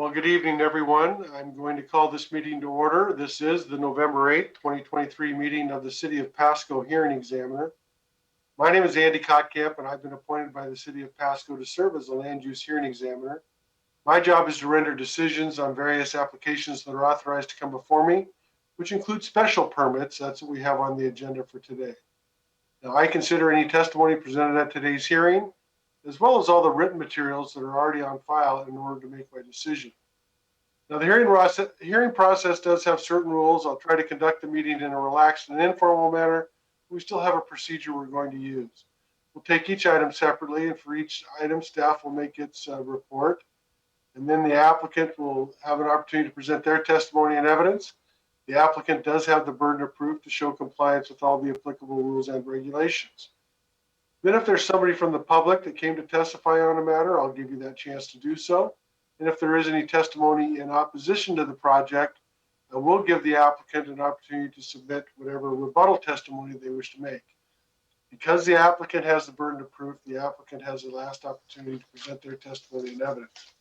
Well, good evening, everyone. I'm going to call this meeting to order. This is the November 8th, 2023 meeting of the City of Pasco Hearing Examiner. My name is Andy Kottkamp, and I've been appointed by the City of Pasco to serve as the Land Use Hearing Examiner. My job is to render decisions on various applications that are authorized to come before me, which include special permits. That's what we have on the agenda for today. Now, I consider any testimony presented at today's hearing, as well as all the written materials that are already on file in order to make my decision. Now, the hearing process does have certain rules. I'll try to conduct the meeting in a relaxed and informal manner. We still have a procedure we're going to use. We'll take each item separately, and for each item, staff will make its report. And then the applicant will have an opportunity to present their testimony and evidence. The applicant does have the burden of proof to show compliance with all the applicable rules and regulations. Then if there's somebody from the public that came to testify on a matter, I'll give you that chance to do so. And if there is any testimony in opposition to the project, I will give the applicant an opportunity to submit whatever rebuttal testimony they wish to make. Because the applicant has the burden of proof, the applicant has the last opportunity to present their testimony and evidence.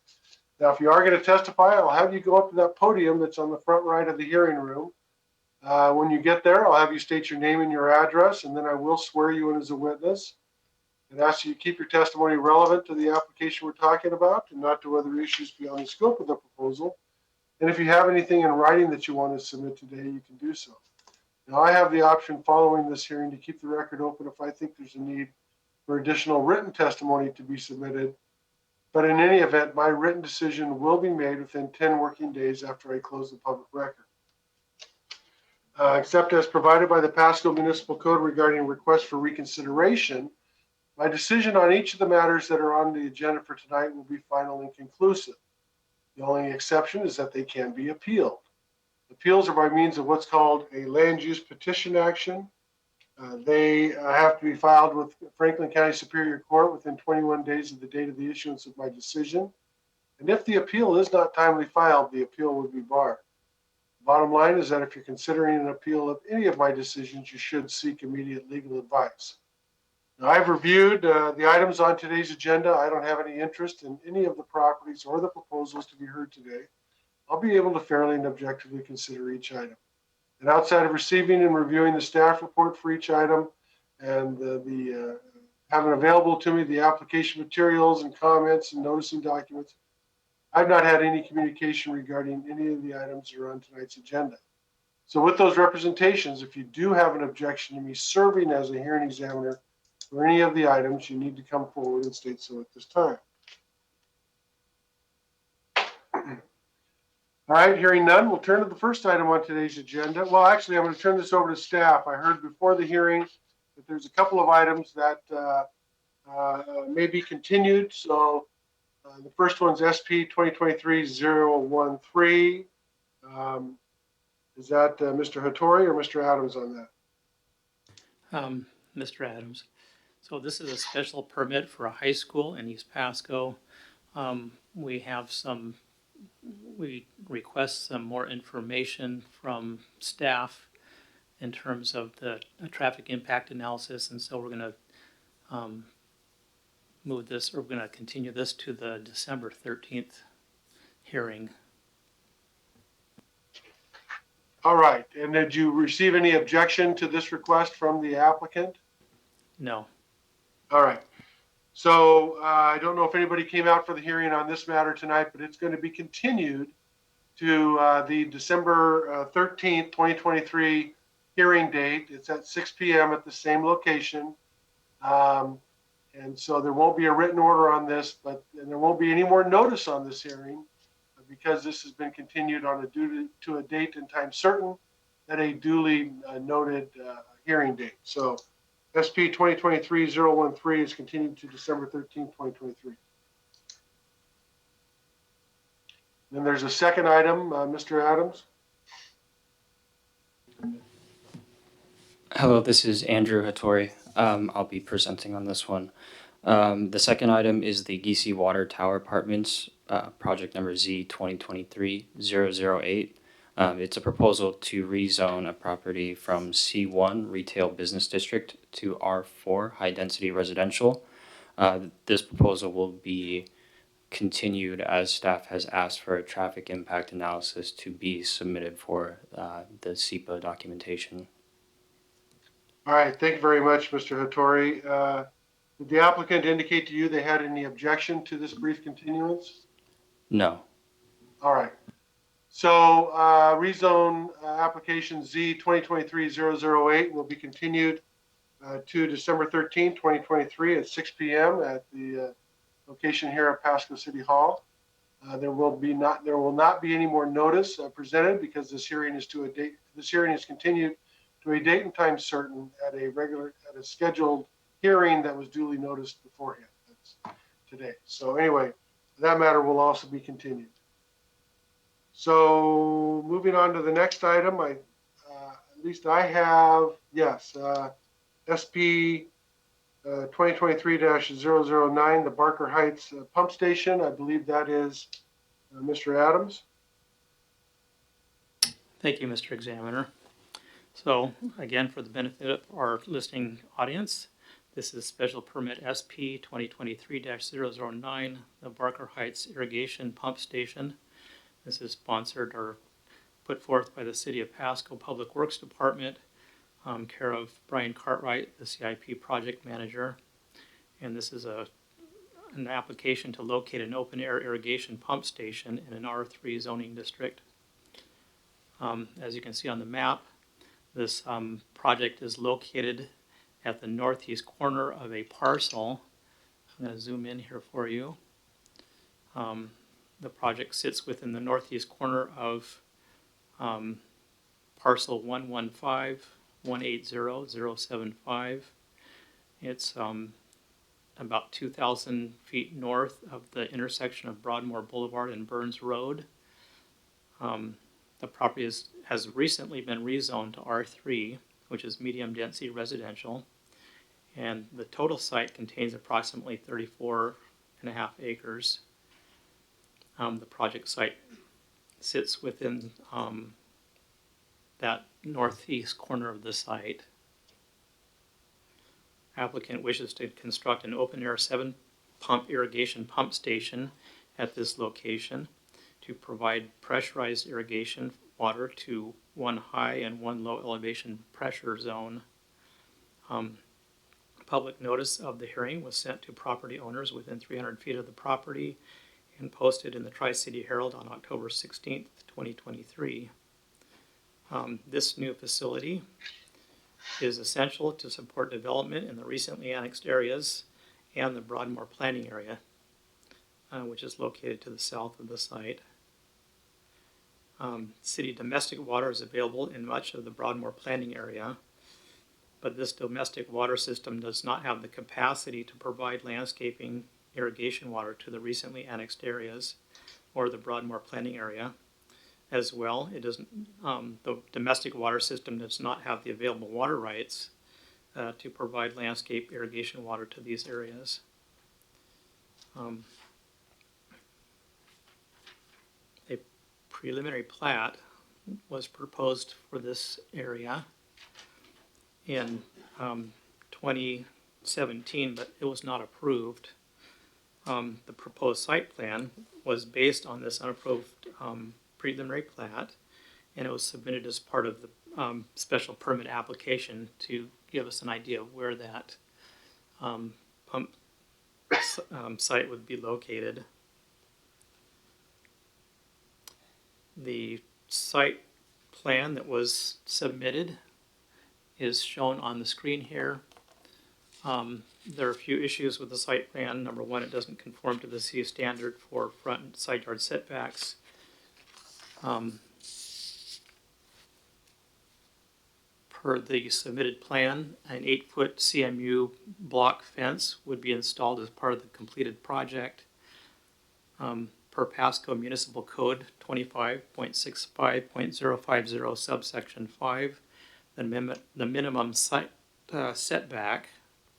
Now, if you are going to testify, I'll have you go up to that podium that's on the front right of the hearing room. When you get there, I'll have you state your name and your address, and then I will swear you in as a witness and ask you to keep your testimony relevant to the application we're talking about and not to other issues beyond the scope of the proposal. And if you have anything in writing that you want to submit today, you can do so. Now, I have the option following this hearing to keep the record open if I think there's a need for additional written testimony to be submitted. But in any event, my written decision will be made within 10 working days after I close the public record. Except as provided by the Pasco Municipal Code regarding requests for reconsideration, my decision on each of the matters that are on the agenda for tonight will be final and conclusive. The only exception is that they can be appealed. Appeals are by means of what's called a land use petition action. They have to be filed with Franklin County Superior Court within 21 days of the date of the issuance of my decision. And if the appeal is not timely filed, the appeal would be barred. Bottom line is that if you're considering an appeal of any of my decisions, you should seek immediate legal advice. Now, I've reviewed the items on today's agenda. I don't have any interest in any of the properties or the proposals to be heard today. I'll be able to fairly and objectively consider each item. And outside of receiving and reviewing the staff report for each item and having available to me the application materials and comments and noticing documents, I've not had any communication regarding any of the items that are on tonight's agenda. So with those representations, if you do have an objection to me serving as a hearing examiner for any of the items, you need to come forward and state so at this time. All right, hearing none, we'll turn to the first item on today's agenda. Well, actually, I'm going to turn this over to staff. I heard before the hearing that there's a couple of items that may be continued. So the first one's SP 2023-013. Is that Mr. Hattori or Mr. Adams on that? Mr. Adams. So this is a special permit for a high school in East Pasco. We request some more information from staff in terms of the traffic impact analysis, and so we're going to move this, or we're going to continue this to the December 13th hearing. All right, and did you receive any objection to this request from the applicant? No. All right. So I don't know if anybody came out for the hearing on this matter tonight, but it's going to be continued to the December 13th, 2023 hearing date. It's at 6 p.m. at the same location. And so there won't be a written order on this, and there won't be any more notice on this hearing because this has been continued on to a date and time certain at a duly noted hearing date. So SP 2023-013 is continued to December 13, 2023. Then there's a second item, Mr. Adams. Hello, this is Andrew Hattori. I'll be presenting on this one. The second item is the Geesey Water Tower Apartments, project number Z 2023-008. It's a proposal to rezone a property from C1 Retail Business District to R4 High Density Residential. This proposal will be continued as staff has asked for a traffic impact analysis to be submitted for the SEPA documentation. All right, thank you very much, Mr. Hattori. Did the applicant indicate to you they had any objection to this brief continuance? No. All right. So rezone application Z 2023-008 will be continued to December 13, 2023 at 6 p.m. at the location here at Pasco City Hall. There will not be any more notice presented because this hearing is continued to a date and time certain at a scheduled hearing that was duly noticed beforehand. That's today. So anyway, that matter will also be continued. So moving on to the next item, at least I have, yes, SP 2023-009, the Barker Heights pump station. I believe that is Mr. Adams. Thank you, Mr. Examiner. So again, for the benefit of our listening audience, this is special permit SP 2023-009, the Barker Heights Irrigation Pump Station. This is sponsored or put forth by the City of Pasco Public Works Department, care of Brian Cartwright, the CIP project manager. And this is an application to locate an open air irrigation pump station in an R3 zoning district. As you can see on the map, this project is located at the northeast corner of a parcel. I'm going to zoom in here for you. The project sits within the northeast corner of parcel 115-180-075. It's about 2,000 feet north of the intersection of Broadmoor Boulevard and Burns Road. The property has recently been rezoned to R3, which is medium density residential, and the total site contains approximately 34.5 acres. The project site sits within that northeast corner of the site. Applicant wishes to construct an open air 7-pump irrigation pump station at this location to provide pressurized irrigation water to one high and one low elevation pressure zone. Public notice of the hearing was sent to property owners within 300 feet of the property and posted in the Tri-City Herald on October 16th, 2023. This new facility is essential to support development in the recently annexed areas and the Broadmoor planning area, which is located to the south of the site. City domestic water is available in much of the Broadmoor planning area, but this domestic water system does not have the capacity to provide landscaping irrigation water to the recently annexed areas or the Broadmoor planning area. As well, the domestic water system does not have the available water rights to provide landscape irrigation water to these areas. A preliminary plat was proposed for this area in 2017, but it was not approved. The proposed site plan was based on this unapproved preliminary plat, and it was submitted as part of the special permit application to give us an idea of where that pump site would be located. The site plan that was submitted is shown on the screen here. There are a few issues with the site plan. Number one, it doesn't conform to the city standard for front and side yard setbacks. Per the submitted plan, an 8-foot CMU block fence would be installed as part of the completed project. Per Pasco Municipal Code 25.65.050 subsection 5, the minimum site setback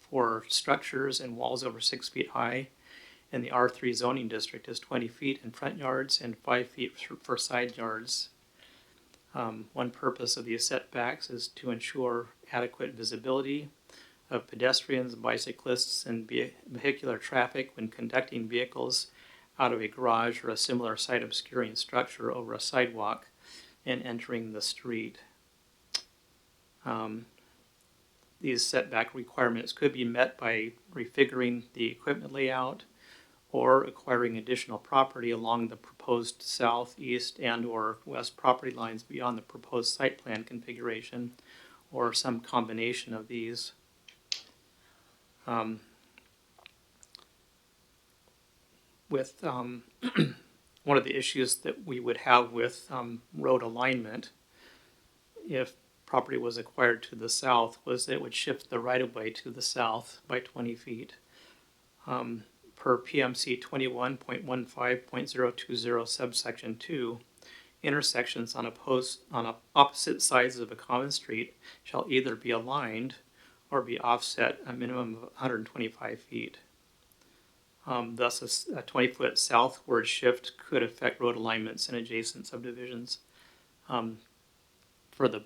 for structures and walls over 6 feet high in the R3 zoning district is 20 feet in front yards and 5 feet for side yards. One purpose of these setbacks is to ensure adequate visibility of pedestrians, bicyclists, and vehicular traffic when conducting vehicles out of a garage or a similar site obscuring structure over a sidewalk and entering the street. These setback requirements could be met by refiguring the equipment layout or acquiring additional property along the proposed south, east, and or west property lines beyond the proposed site plan configuration, or some combination of these. With one of the issues that we would have with road alignment, if property was acquired to the south, was that it would shift the right-of-way to the south by 20 feet. Per PMC 21.15.020 subsection 2, intersections on opposite sides of a common street shall either be aligned or be offset a minimum of 125 feet. Thus, a 20-foot southward shift could affect road alignments in adjacent subdivisions. For the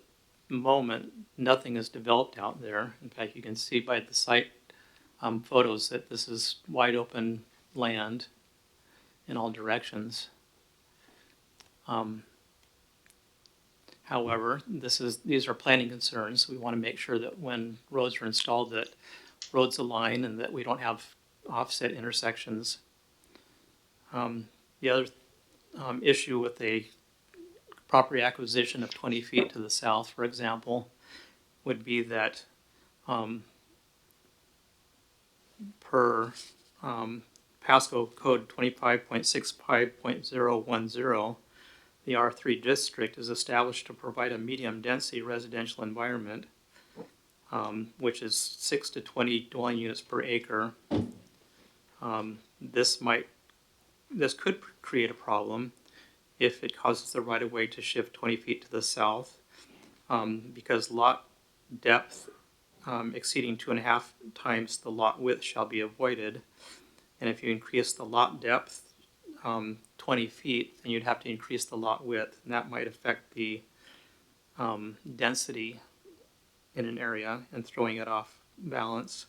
moment, nothing is developed out there. In fact, you can see by the site photos that this is wide open land in all directions. However, these are planning concerns. We want to make sure that when roads are installed, that roads align and that we don't have offset intersections. The other issue with a property acquisition of 20 feet to the south, for example, would be that per Pasco Code 25.65.010, the R3 district is established to provide a medium density residential environment, which is 6 to 20 dwelling units per acre. This could create a problem if it causes the right of way to shift 20 feet to the south, because lot depth exceeding 2.5 times the lot width shall be avoided. And if you increase the lot depth 20 feet, then you'd have to increase the lot width, and that might affect the density in an area and throwing it off balance.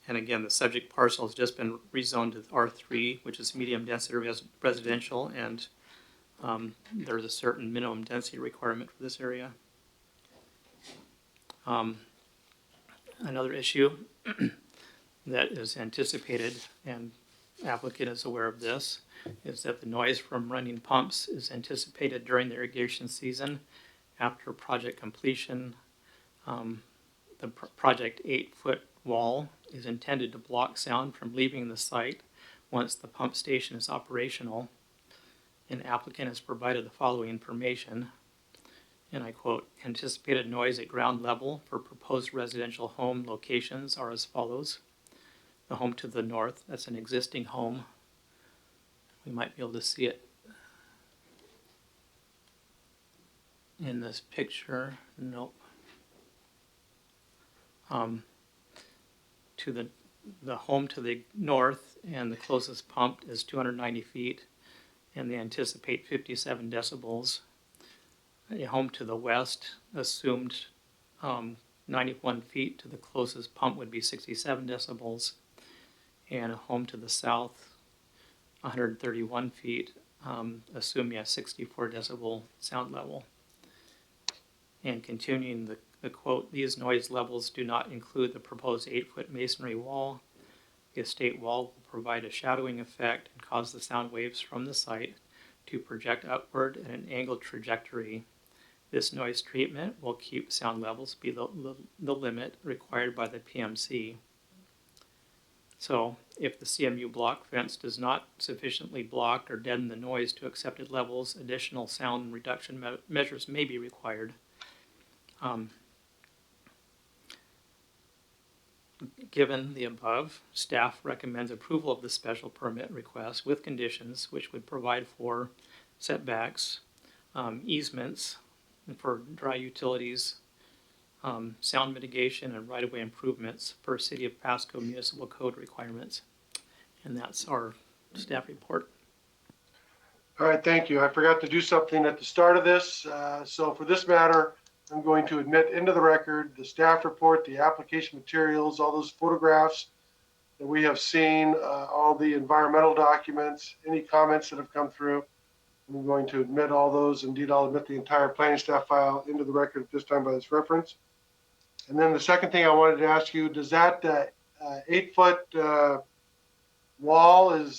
And again, the subject parcel has just been rezoned to R3, which is medium density residential, and there's a certain minimum density requirement for this area. Another issue that is anticipated, and applicant is aware of this, is that the noise from running pumps is anticipated during the irrigation season. After project completion, the project 8-foot wall is intended to block sound from leaving the site once the pump station is operational. An applicant has provided the following information, and I quote, anticipated noise at ground level for proposed residential home locations are as follows. The home to the north, that's an existing home. We might be able to see it in this picture. Nope. To the home to the north and the closest pump is 290 feet, and they anticipate 57 decibels. A home to the west, assumed 91 feet to the closest pump would be 67 decibels, and a home to the south, 131 feet, assuming a 64 decibel sound level. And continuing the quote, these noise levels do not include the proposed 8-foot masonry wall. The estate wall will provide a shadowing effect and cause the sound waves from the site to project upward at an angled trajectory. This noise treatment will keep sound levels below the limit required by the PMC. So if the CMU block fence does not sufficiently block or deaden the noise to accepted levels, additional sound reduction measures may be required. Given the above, staff recommends approval of the special permit request with conditions which would provide for setbacks, easements for dry utilities, sound mitigation, and right-of-way improvements per City of Pasco Municipal Code requirements. And that's our staff report. All right, thank you. I forgot to do something at the start of this. So for this matter, I'm going to admit into the record the staff report, the application materials, all those photographs that we have seen all the environmental documents, any comments that have come through. I'm going to admit all those. Indeed, I'll admit the entire planning staff file into the record at this time by this reference. And then the second thing I wanted to ask you, does that 8-foot wall will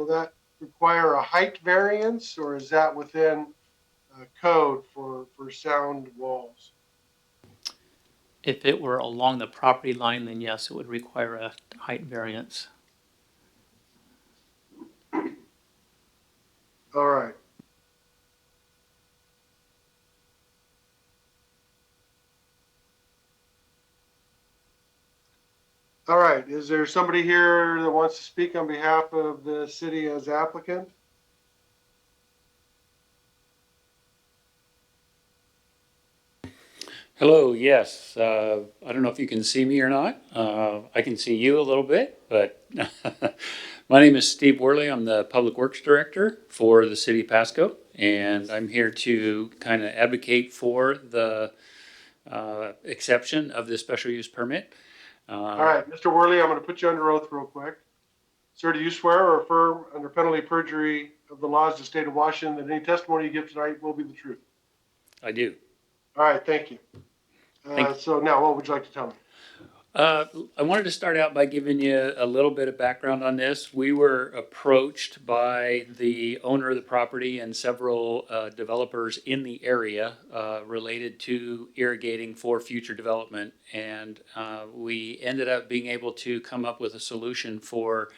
that require a height variance, or is that within code for sound walls? If it were along the property line, then yes, it would require a height variance. All right. All right. Is there somebody here that wants to speak on behalf of the city as applicant? Hello, yes. I don't know if you can see me or not. I can see you a little bit, but my name is Steve Worley. I'm the Public Works Director for the City of Pasco, and I'm here to kind of advocate for the exception of this special use permit. All right, Mr. Worley, I'm going to put you under oath real quick. Sir, do you swear or affirm under penalty of perjury of the laws of the state of Washington that any testimony you give tonight will be the truth? I do. All right, thank you. Thank you. So now, what would you like to tell me? I wanted to start out by giving you a little bit of background on this. We were approached by the owner of the property and several developers in the area related to irrigating for future development. And we ended up being able to come up with a solution for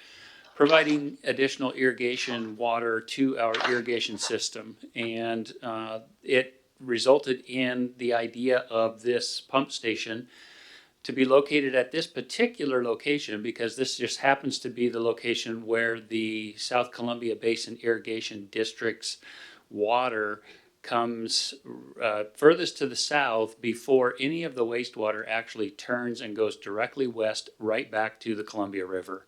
providing additional irrigation water to our irrigation system. And it resulted in the idea of this pump station to be located at this particular location, because this just happens to be the location where the South Columbia Basin Irrigation District's water comes furthest to the south before any of the wastewater actually turns and goes directly west right back to the Columbia River.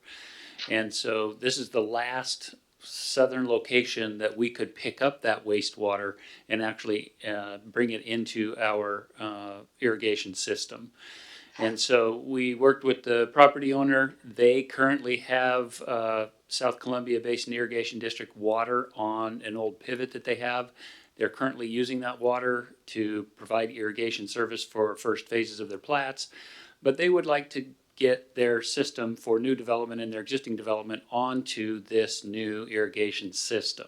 And so this is the last southern location that we could pick up that wastewater and actually bring it into our irrigation system. And so we worked with the property owner. They currently have South Columbia Basin Irrigation District water on an old pivot that they have. They're currently using that water to provide irrigation service for first phases of their plats, but they would like to get their system for new development and their existing development onto this new irrigation system.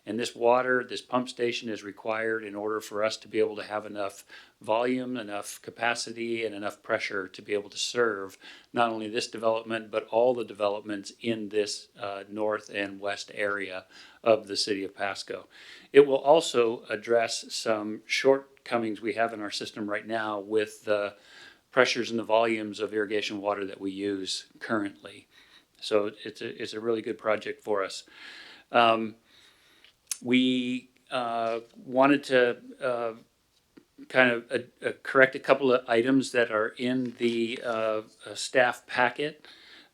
And this water, this pump station is required in order for us to be able to have enough volume, enough capacity, and enough pressure to be able to serve not only this development, but all the developments in this north and west area of the city of Pasco. It will also address some shortcomings we have in our system right now with the pressures and the volumes of irrigation water that we use currently. So it's a really good project for us. We wanted to kind of correct a couple of items that are in the staff packet.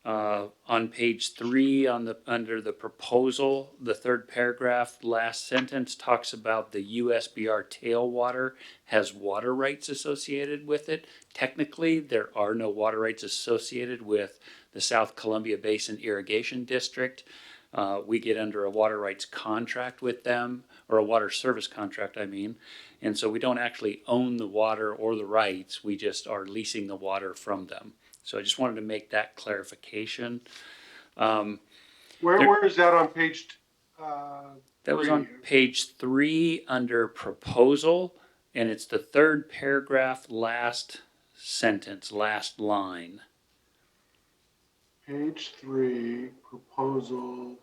On page 3, under the proposal, the third paragraph, last sentence talks about the USBR tailwater has water rights associated with it. Technically, there are no water rights associated with the South Columbia Basin Irrigation District. We get under a water rights contract with them, or a water service contract, I mean. And so we don't actually own the water or the rights. We just are leasing the water from them. So I just wanted to make that clarification. Where is that on page? That was on page 3 under proposal, and it's the third paragraph, last sentence, last line. Page 3, proposal.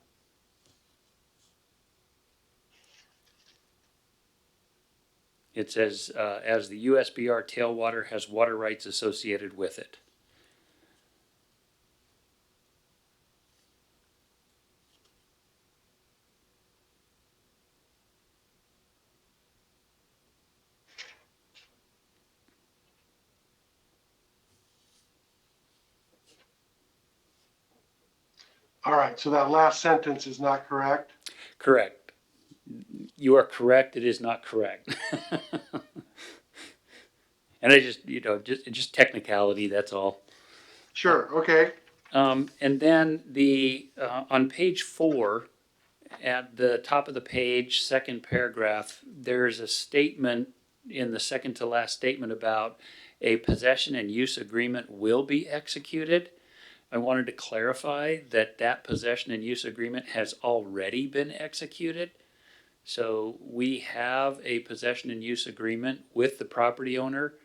It says, as the USBR tailwater has water rights associated with it. All right, so that last sentence is not correct. Correct. You are correct. It is not correct. And I just, just technicality, that's all. Sure, okay. And then on page 4, at the top of the page, second paragraph, there's a statement in the second to last statement about a possession and use agreement will be executed. I wanted to clarify that possession and use agreement has already been executed. So we have a possession and use agreement with the property owner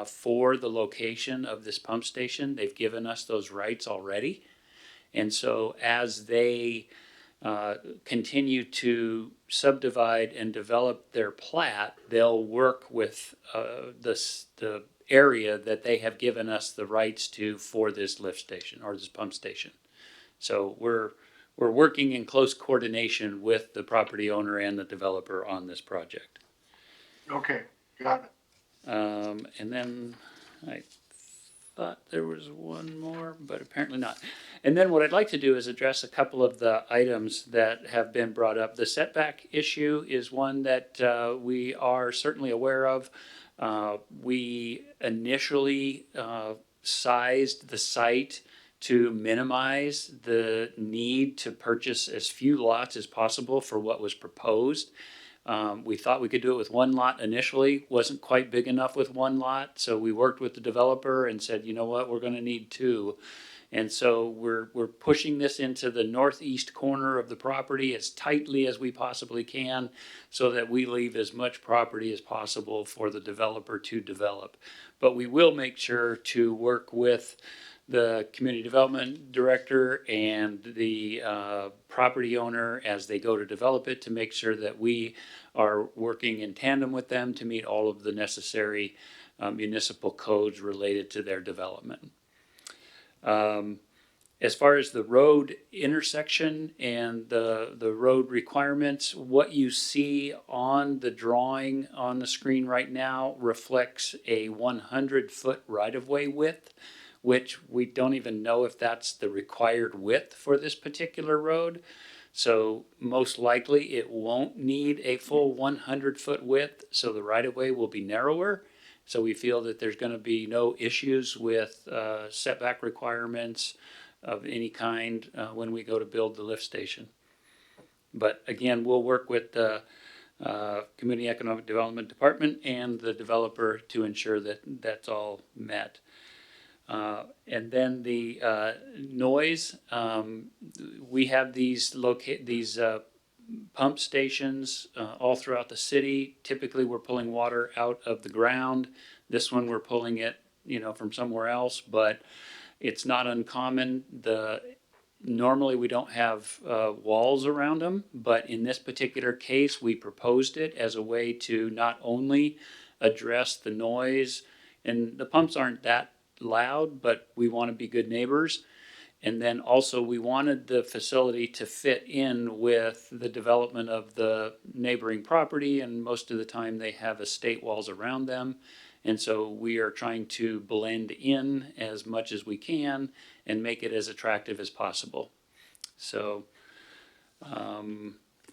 for the location of this pump station. They've given us those rights already. And so as they continue to subdivide and develop their plat, they'll work with the area that they have given us the rights to for this lift station or this pump station. So we're working in close coordination with the property owner and the developer on this project. Okay, got it. And then I thought there was one more, but apparently not. And then what I'd like to do is address a couple of the items that have been brought up. The setback issue is one that we are certainly aware of. We initially sized the site to minimize the need to purchase as few lots as possible for what was proposed. We thought we could do it with one lot initially, wasn't quite big enough with one lot, so we worked with the developer and said, you know what, we're gonna need 2. And so we're pushing this into the northeast corner of the property as tightly as we possibly can so that we leave as much property as possible for the developer to develop. But we will make sure to work with the community development director and the property owner as they go to develop it to make sure that we are working in tandem with them to meet all of the necessary municipal codes related to their development. As far as the road intersection and the road requirements, what you see on the drawing on the screen right now reflects a 100-foot right-of-way width, which we don't even know if that's the required width for this particular road. So most likely it won't need a full 100-foot width, so the right-of-way will be narrower. So we feel that there's going to be no issues with setback requirements of any kind when we go to build the lift station. But again, we'll work with the Community Economic Development Department and the developer to ensure that that's all met. And then the noise, we have these pump stations all throughout the city. Typically, we're pulling water out of the ground. This one, we're pulling it, from somewhere else, but it's not uncommon. Normally, we don't have walls around them, but in this particular case, we proposed it as a way to not only address the noise, and the pumps aren't that loud, but we want to be good neighbors. And then also we wanted the facility to fit in with the development of the neighboring property, and most of the time they have estate walls around them. And so we are trying to blend in as much as we can and make it as attractive as possible. So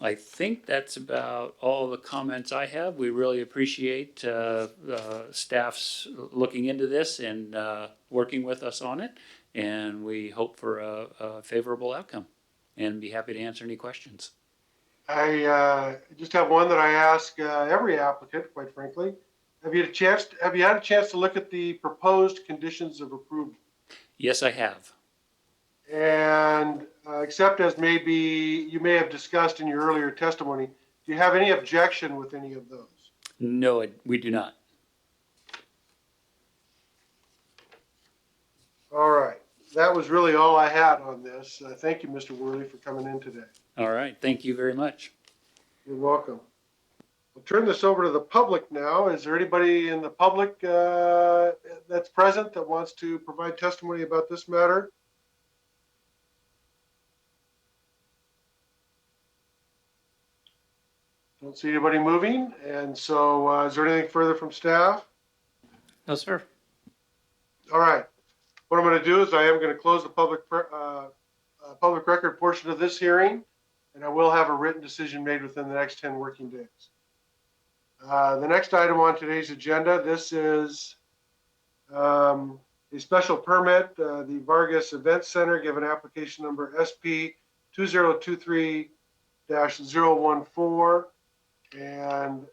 I think that's about all the comments I have. We really appreciate staff's looking into this and working with us on it. And we hope for a favorable outcome and be happy to answer any questions. I just have one that I ask every applicant, quite frankly. Have you had a chance to look at the proposed conditions of approval? Yes, I have. And except as maybe you may have discussed in your earlier testimony, do you have any objection with any of those? No, we do not. All right. That was really all I had on this. Thank you, Mr. Worley, for coming in today. All right. Thank you very much. You're welcome. I'll turn this over to the public now. Is there anybody in the public that's present that wants to provide testimony about this matter? Don't see anybody moving. And so is there anything further from staff? No, sir. All right. What I'm going to do is I am going to close the public record portion of this hearing, and I will have a written decision made within the next 10 working days. The next item on today's agenda, this is a special permit, the Vargas Event Center, given application number SP 2023-014. And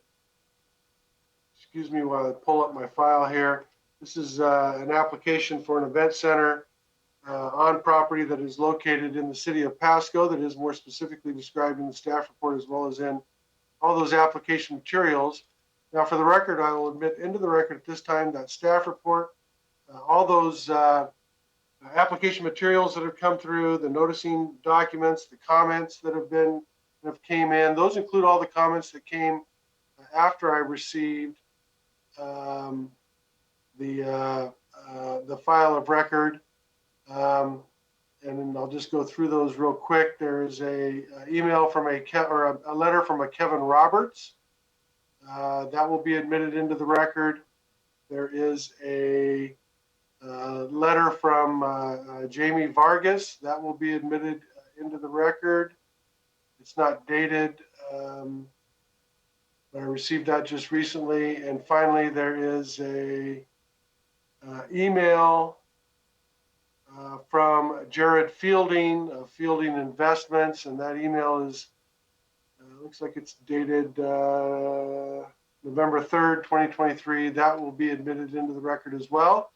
excuse me while I pull up my file here. This is an application for an event center on property that is located in the city of Pasco, that is more specifically described in the staff report as well as in all those application materials. Now, for the record, I will admit into the record at this time that staff report, all those application materials that have come through, the noticing documents, the comments that have came in, those include all the comments that came after I received the file of record. And I'll just go through those real quick. There is a email from a letter from a Kevin Roberts that will be admitted into the record. There is a letter from Jamie Vargas that will be admitted into the record. It's not dated, but I received that just recently. And finally, there is a email from Jared Fielding of Fielding Investments, and that email is looks like it's dated November 3rd, 2023. That will be admitted into the record as well.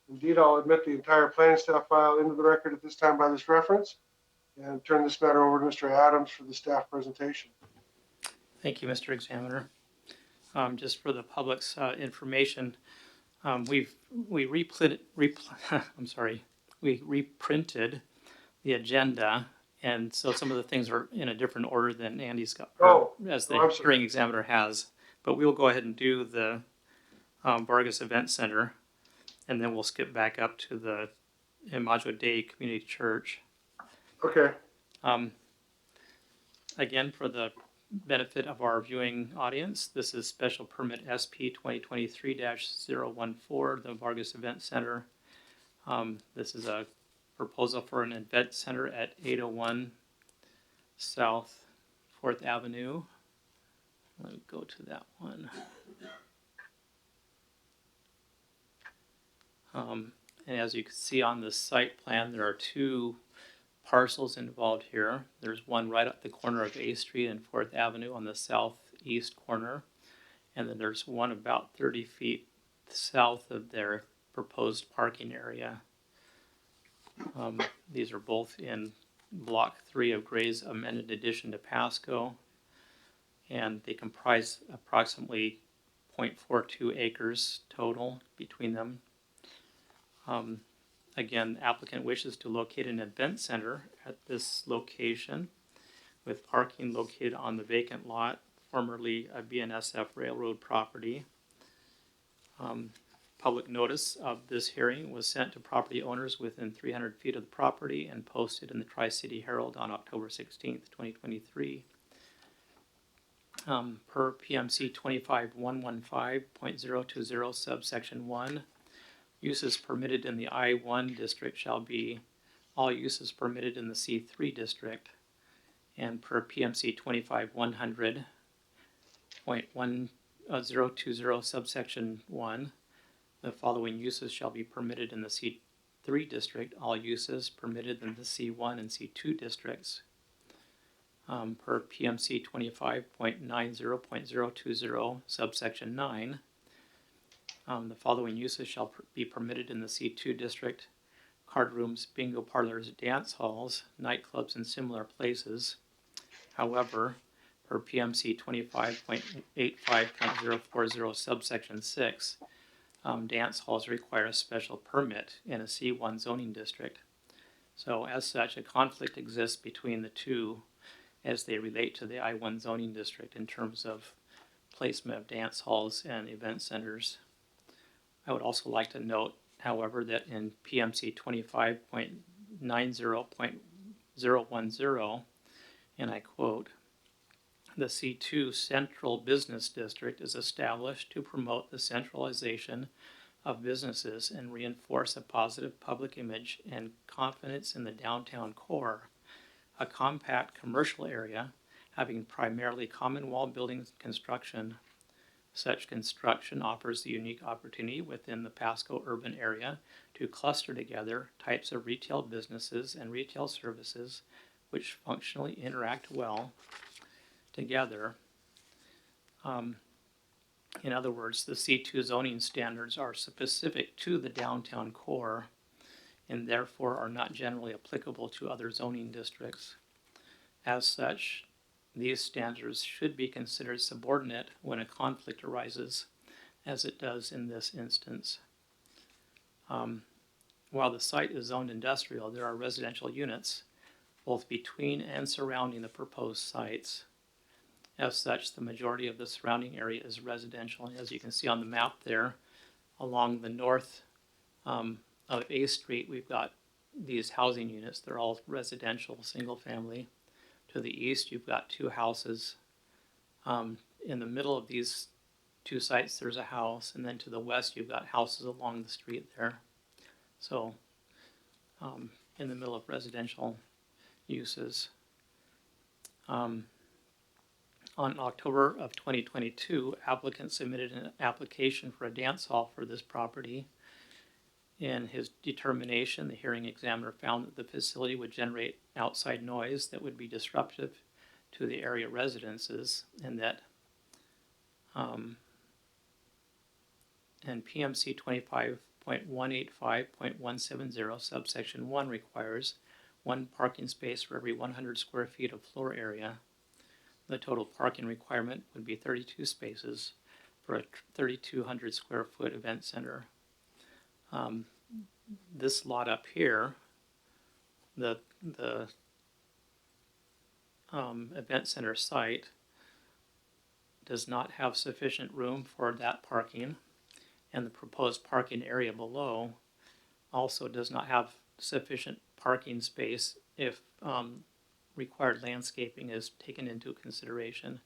Indeed, I'll admit the entire planning staff file into the record at this time by this reference, and turn this matter over to Mr. Adams for the staff presentation. Thank you, Mr. Examiner. Just for the public's information, we reprinted the agenda, and so some of the things are in a different order than Andy's got, as the hearing examiner has. But we'll go ahead and do the Vargas Event Center, and then we'll skip back up to the Imago Dei Community Church. Okay. Again, for the benefit of our viewing audience, this is special permit SP 2023-014, the Vargas Event Center. This is a proposal for an event center at 801 South 4th Avenue. Let me go to that one. And as you can see on the site plan, there are two parcels involved here. There's one right at the corner of A Street and 4th Avenue on the southeast corner. And then there's one about 30 feet south of their proposed parking area. These are both in Block 3 of Gray's amended addition to Pasco. And they comprise approximately 0.42 acres total between them. Again, applicant wishes to locate an event center at this location with parking located on the vacant lot, formerly a BNSF railroad property. Public notice of this hearing was sent to property owners within 300 feet of the property and posted in the Tri-City Herald on October 16th, 2023. Per PMC 25115.020 subsection 1, uses permitted in the I-1 district shall be all uses permitted in the C3 district. And per PMC 25100.1020 subsection 1, the following uses shall be permitted in the C3 district, all uses permitted in the C1 and C2 districts. Per PMC 25.90.020 subsection 9, the following uses shall be permitted in the C2 district: card rooms, bingo parlors, dance halls, nightclubs, and similar places. However, per PMC 25.85.040 subsection 6, dance halls require a special permit in a C1 zoning district. So as such, a conflict exists between the two as they relate to the I-1 zoning district in terms of placement of dance halls and event centers. I would also like to note, however, that in PMC 25.90.010, and I quote, the C2 Central Business District is established to promote the centralization of businesses and reinforce a positive public image and confidence in the downtown core. A compact commercial area having primarily common wall buildings construction Such construction offers the unique opportunity within the Pasco urban area to cluster together types of retail businesses and retail services which functionally interact well together. In other words, the C2 zoning standards are specific to the downtown core and therefore are not generally applicable to other zoning districts. As such, these standards should be considered subordinate when a conflict arises, as it does in this instance. While the site is zoned industrial, there are residential units both between and surrounding the proposed sites. As such, the majority of the surrounding area is residential. And as you can see on the map there, along the north of A Street, we've got these housing units. They're all residential, single family. To the east, you've got two houses. In the middle of these two sites, there's a house. And then to the west, you've got houses along the street there. So in the middle of residential uses. On October of 2022, applicants submitted an application for a dance hall for this property. In his determination, the hearing examiner found that the facility would generate outside noise that would be disruptive to the area residences, and that and PMC 25.185.170 subsection 1 requires 1 parking space for every 100 square feet of floor area. The total parking requirement would be 32 spaces for a 3,200 square foot event center. This lot up here, the event center site does not have sufficient room for that parking, and the proposed parking area below also does not have sufficient parking space if required landscaping is taken into consideration.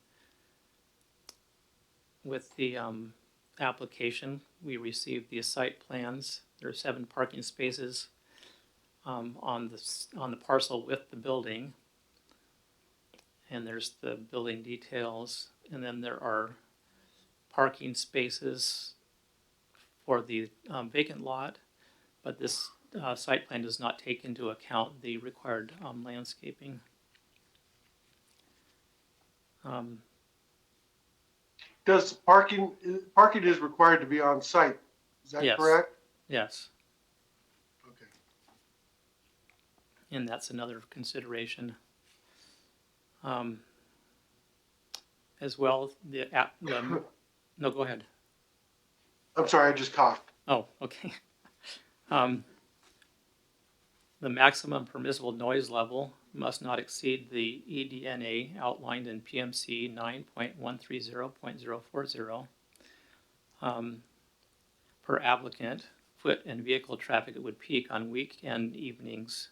With the application, we received the site plans. There are 7 parking spaces on the parcel with the building, and there's the building details, and then there are parking spaces for the vacant lot, but this site plan does not take into account the required landscaping. Does parking is required to be on site? Is that Yes. correct? Yes, Okay. and that's another consideration. As well, no, go ahead. I'm sorry, I just coughed. Oh, okay. The maximum permissible noise level must not exceed the EDNA outlined in PMC 9.130.040. Per applicant, foot and vehicle traffic would peak on weekend evenings.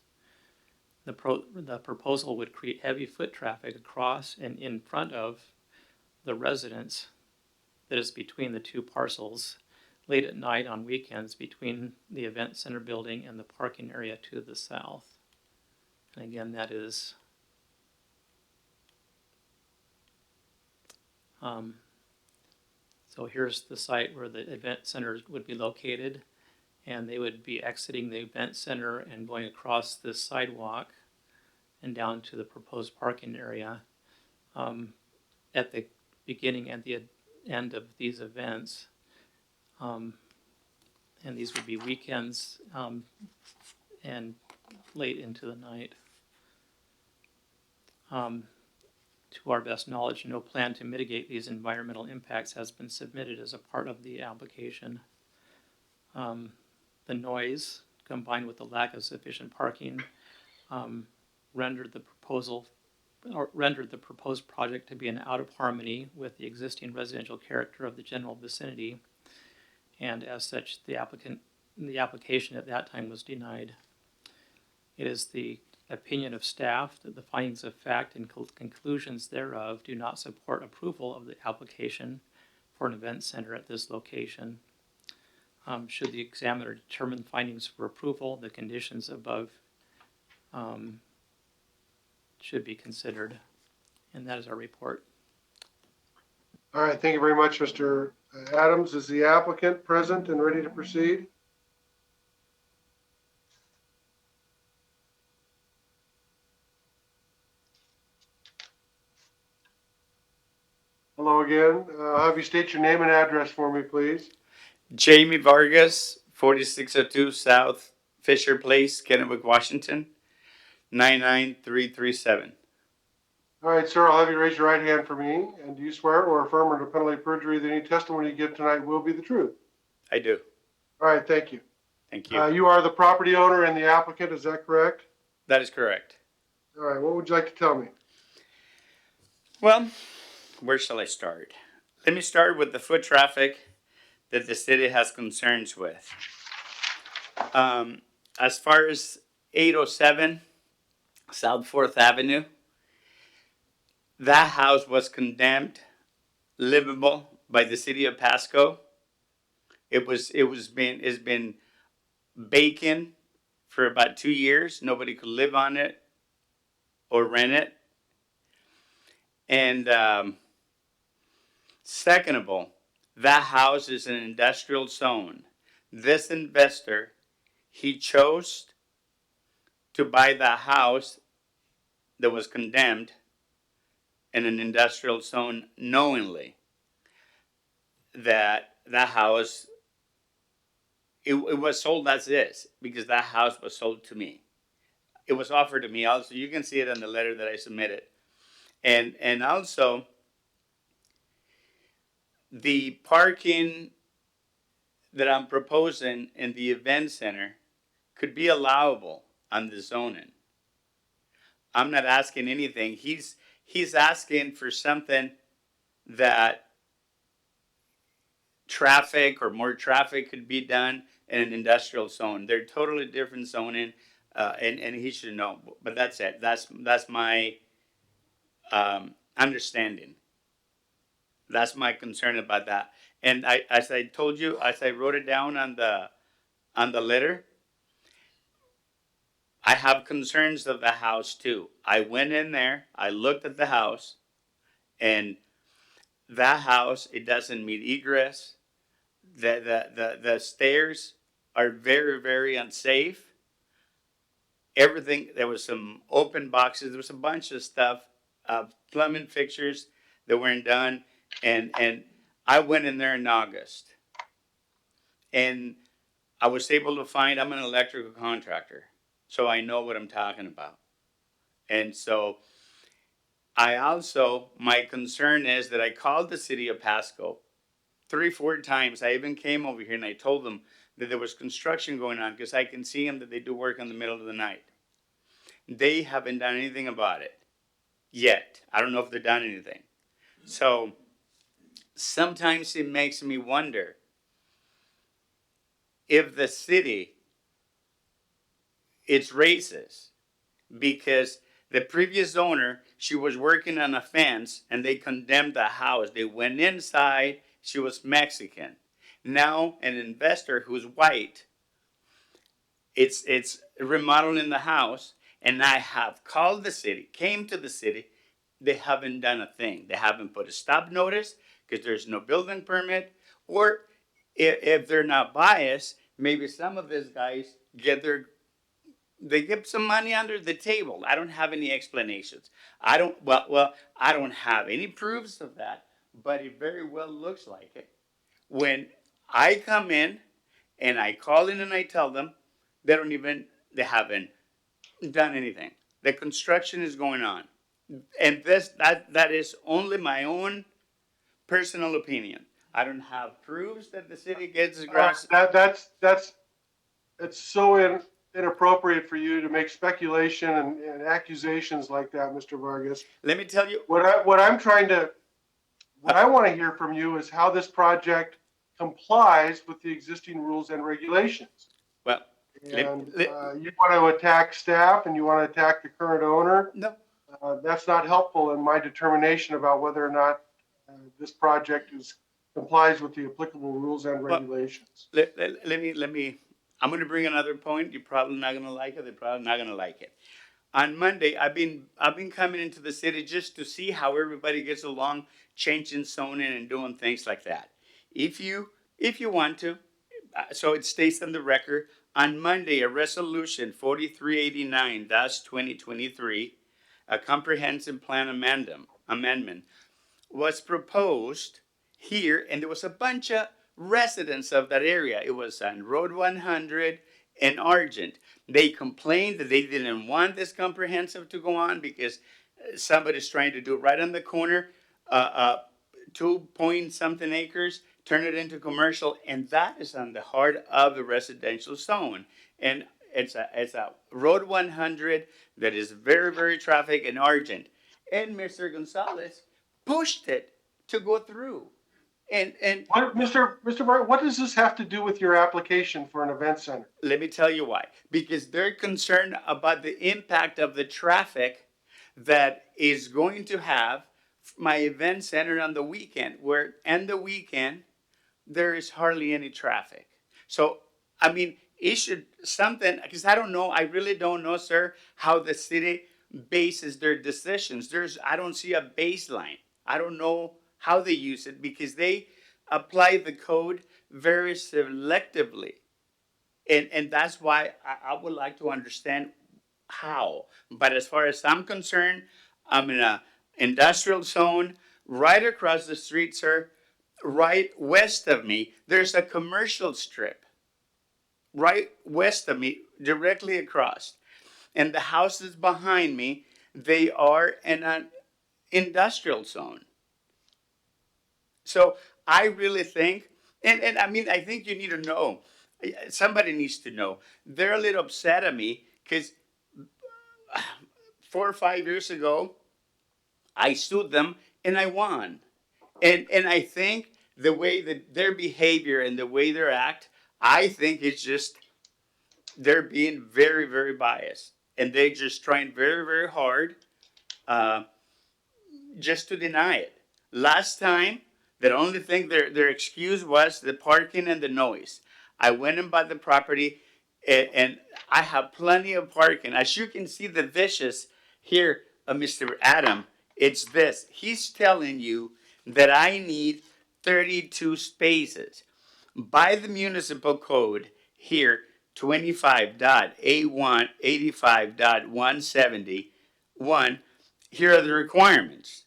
The proposal would create heavy foot traffic across and in front of the residence that is between the two parcels late at night on weekends between the event center building and the parking area to the south. And again, that is so here's the site where the event center would be located, and they would be exiting the event center and going across this sidewalk and down to the proposed parking area. At the beginning and the end of these events, and these would be weekends and late into the night. To our best knowledge, no plan to mitigate these environmental impacts has been submitted as a part of the application. The noise, combined with the lack of sufficient parking, rendered the proposed project to be out of harmony with the existing residential character of the general vicinity, and as such, the application at that time was denied. It is the opinion of staff that the findings of fact and conclusions thereof do not support approval of the application for an event center at this location. Should the examiner determine findings for approval, the conditions above should be considered. And that is our report. All right, thank you very much, Mr. Adams. Is the applicant present and ready to proceed? Hello again. Have you state your name and address for me, please? Jamie Vargas, 4602 South Fisher Place, Kennewick, Washington, 99337. All right, sir, I'll have you raise your right hand for me. And do you swear or affirm under penalty of perjury that any testimony you give tonight will be the truth? I do. All right, thank you. Thank you. You are the property owner and the applicant, is that correct? That is correct. All right, what would you like to tell me? Well, where shall I start? Let me start with the foot traffic that the city has concerns with. As far as 807 South 4th Avenue, that house was condemned livable by the city of Pasco. It's been vacant for about 2 years. Nobody could live on it or rent it. And second of all, that house is an industrial zone. This investor, he chose to buy that house that was condemned in an industrial zone, knowingly that house, it was sold as is, because that house was sold to me. It was offered to me also. You can see it in the letter that I submitted. And also, the parking that I'm proposing in the event center could be allowable on the zoning. I'm not asking anything. He's asking for something that traffic or more traffic could be done in an industrial zone. They're totally different zoning, and he should know. But that's it. That's my understanding. That's my concern about that. And as I told you, as I wrote it down on the letter, I have concerns of the house too. I went in there, I looked at the house, and that house, it doesn't meet egress. The stairs are very, very unsafe. Everything, there was some open boxes, there was a bunch of stuff, plumbing fixtures that weren't done. And I went in there in August, and I was able to find, I'm an electrical contractor, so I know what I'm talking about. And so I also, my concern is that I called the city of Pasco 3-4 times. I even came over here and I told them that there was construction going on, because I can see them that they do work in the middle of the night. They haven't done anything about it yet. I don't know if they've done anything. So sometimes it makes me wonder if the city, it's racist, because the previous owner, she was working on a fence and they condemned the house. They went inside, she was Mexican. Now an investor who's white, it's remodeling the house, and I have called the city, came to the city, they haven't done a thing. They haven't put a stop notice because there's no building permit, or if they're not biased, maybe some of these guys they get some money under the table. I don't have any explanations. I don't have any proofs of that, but it very well looks like it. When I come in and I call in and I tell them, they haven't done anything. The construction is going on. And that is only my own personal opinion. I don't have proofs that the city gets grass. It's so inappropriate for you to make speculation and accusations like that, Mr. Vargas. Let me tell you what I want to hear from you is how this project complies with the existing rules and regulations. Well, and you want to attack staff and you want to attack the current owner. No, that's not helpful in my determination about whether or not this project complies with the applicable rules and regulations. Let me. I'm going to bring another point. You're probably not going to like it. They're probably not going to like it. on Monday, I've been coming into the city just to see how everybody gets along, changing zoning and doing things like that. If you want to, so it stays on the record. On Monday, a resolution 4389-2023, a comprehensive plan amendment was proposed here, and there was a bunch of residents of that area. It was on Road 100 and Argent. They complained that they didn't want this comprehensive to go on because somebody's trying to do it right on the corner, 2 point something acres, turn it into commercial, and that is on the heart of the residential zone. And it's a Road 100 that is very, very traffic and Argent. And Mr. Gonzalez pushed it to go through. And Mr. Martin, what does this have to do with your application for an event center? let me tell you why. Because they're concerned about the impact of the traffic that is going to have my event center on the weekend, where and the weekend there is hardly any traffic. So I mean, it should something, because I don't know, I really don't know, sir, how the city bases their decisions. I don't see a baseline. I don't know how they use it because they apply the code very selectively. And that's why I would like to understand how. But as far as I'm concerned, I'm in a industrial zone right across the street, sir. Right west of me, there's a commercial strip. Right west of me, directly across. And the houses behind me, they are in an industrial zone. So I really think, and I mean, I think you need to know, somebody needs to know. They're a little upset at me because 4 or 5 years ago, I sued them and I won. And I think the way that their behavior and the way they act, I think it's just, they're being very, very biased. And they're just trying very, very hard just to deny it. Last time, the only thing their excuse was the parking and the noise. I went and bought the property, and I have plenty of parking. As you can see, the vicious here, Mr. Adam, it's this. He's telling you that I need 32 spaces. By the municipal code here, 25.A1, 85.171, here are the requirements.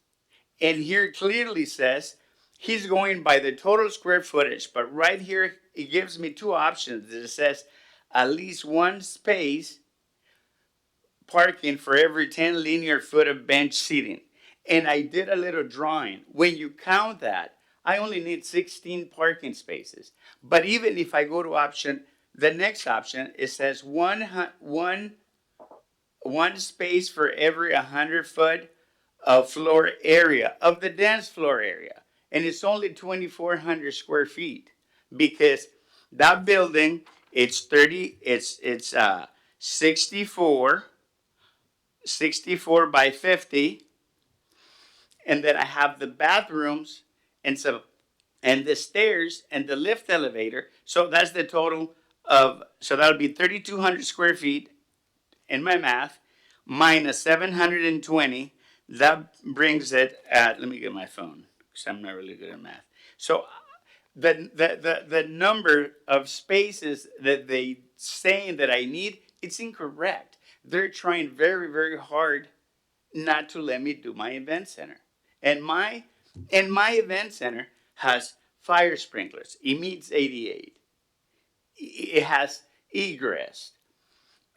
And here it clearly says he's going by the total square footage, but right here it gives me two options. It says at least one space parking for every 10 linear foot of bench seating. And I did a little drawing. When you count that, I only need 16 parking spaces. But even if I go to the next option, it says one space for every 100 foot of floor area, of the dance floor area. And it's only 2,400 square feet because that building, it's 64 by 50. And then I have the bathrooms and the stairs and the lift elevator. So that's the total so that'll be 3,200 square feet in my math, minus 720. That brings it at, let me get my phone because I'm not really good at math. So the number of spaces that they saying that I need, it's incorrect. They're trying very, very hard not to let me do my event center. And my event center has fire sprinklers. It meets 88. It has egress.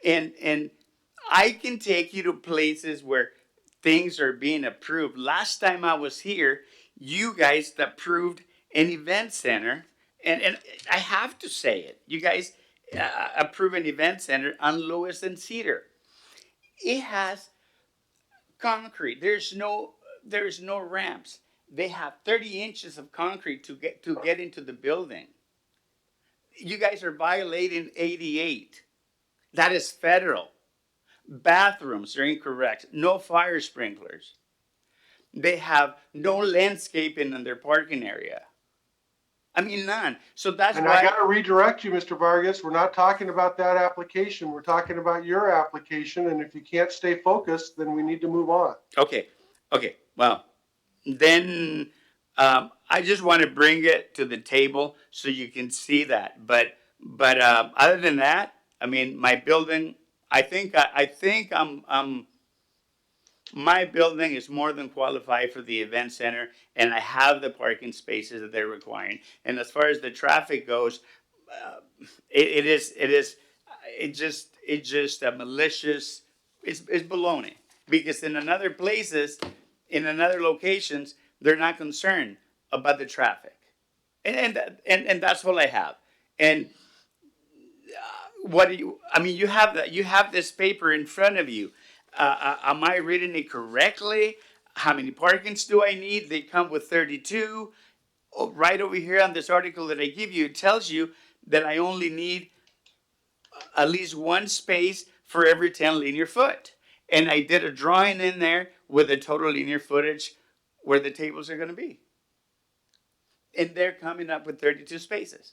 And I can take you to places where things are being approved. Last time I was here, you guys approved an event center. And I have to say it. You guys approved an event center on Lewis and Cedar. It has concrete. There's no ramps. They have 30 inches of concrete to get into the building. You guys are violating 88. That is federal. Bathrooms are incorrect. No fire sprinklers. They have no landscaping in their parking area. I mean, none. So that's And I why, gotta redirect you, Mr. Vargas. We're not talking about that application. We're talking about your application. And if you can't stay focused, then we need to move on. okay, well, then I just want to bring it to the table so you can see that. But other than that, I mean, my building, I think my building is more than qualified for the event center, and I have the parking spaces that they're requiring. And as far as the traffic goes, uh, it's just a malicious, it's baloney. Because in another places, in another locations, they're not concerned about the traffic. And that's all I have. And what do you, I mean, you have this paper in front of you. Am I reading it correctly? How many parkings do I need? They come with 32. Oh, right over here on this article that I give you, it tells you that I only need at least one space for every 10 linear foot. And I did a drawing in there with the total linear footage where the tables are going to be. And they're coming up with 32 spaces.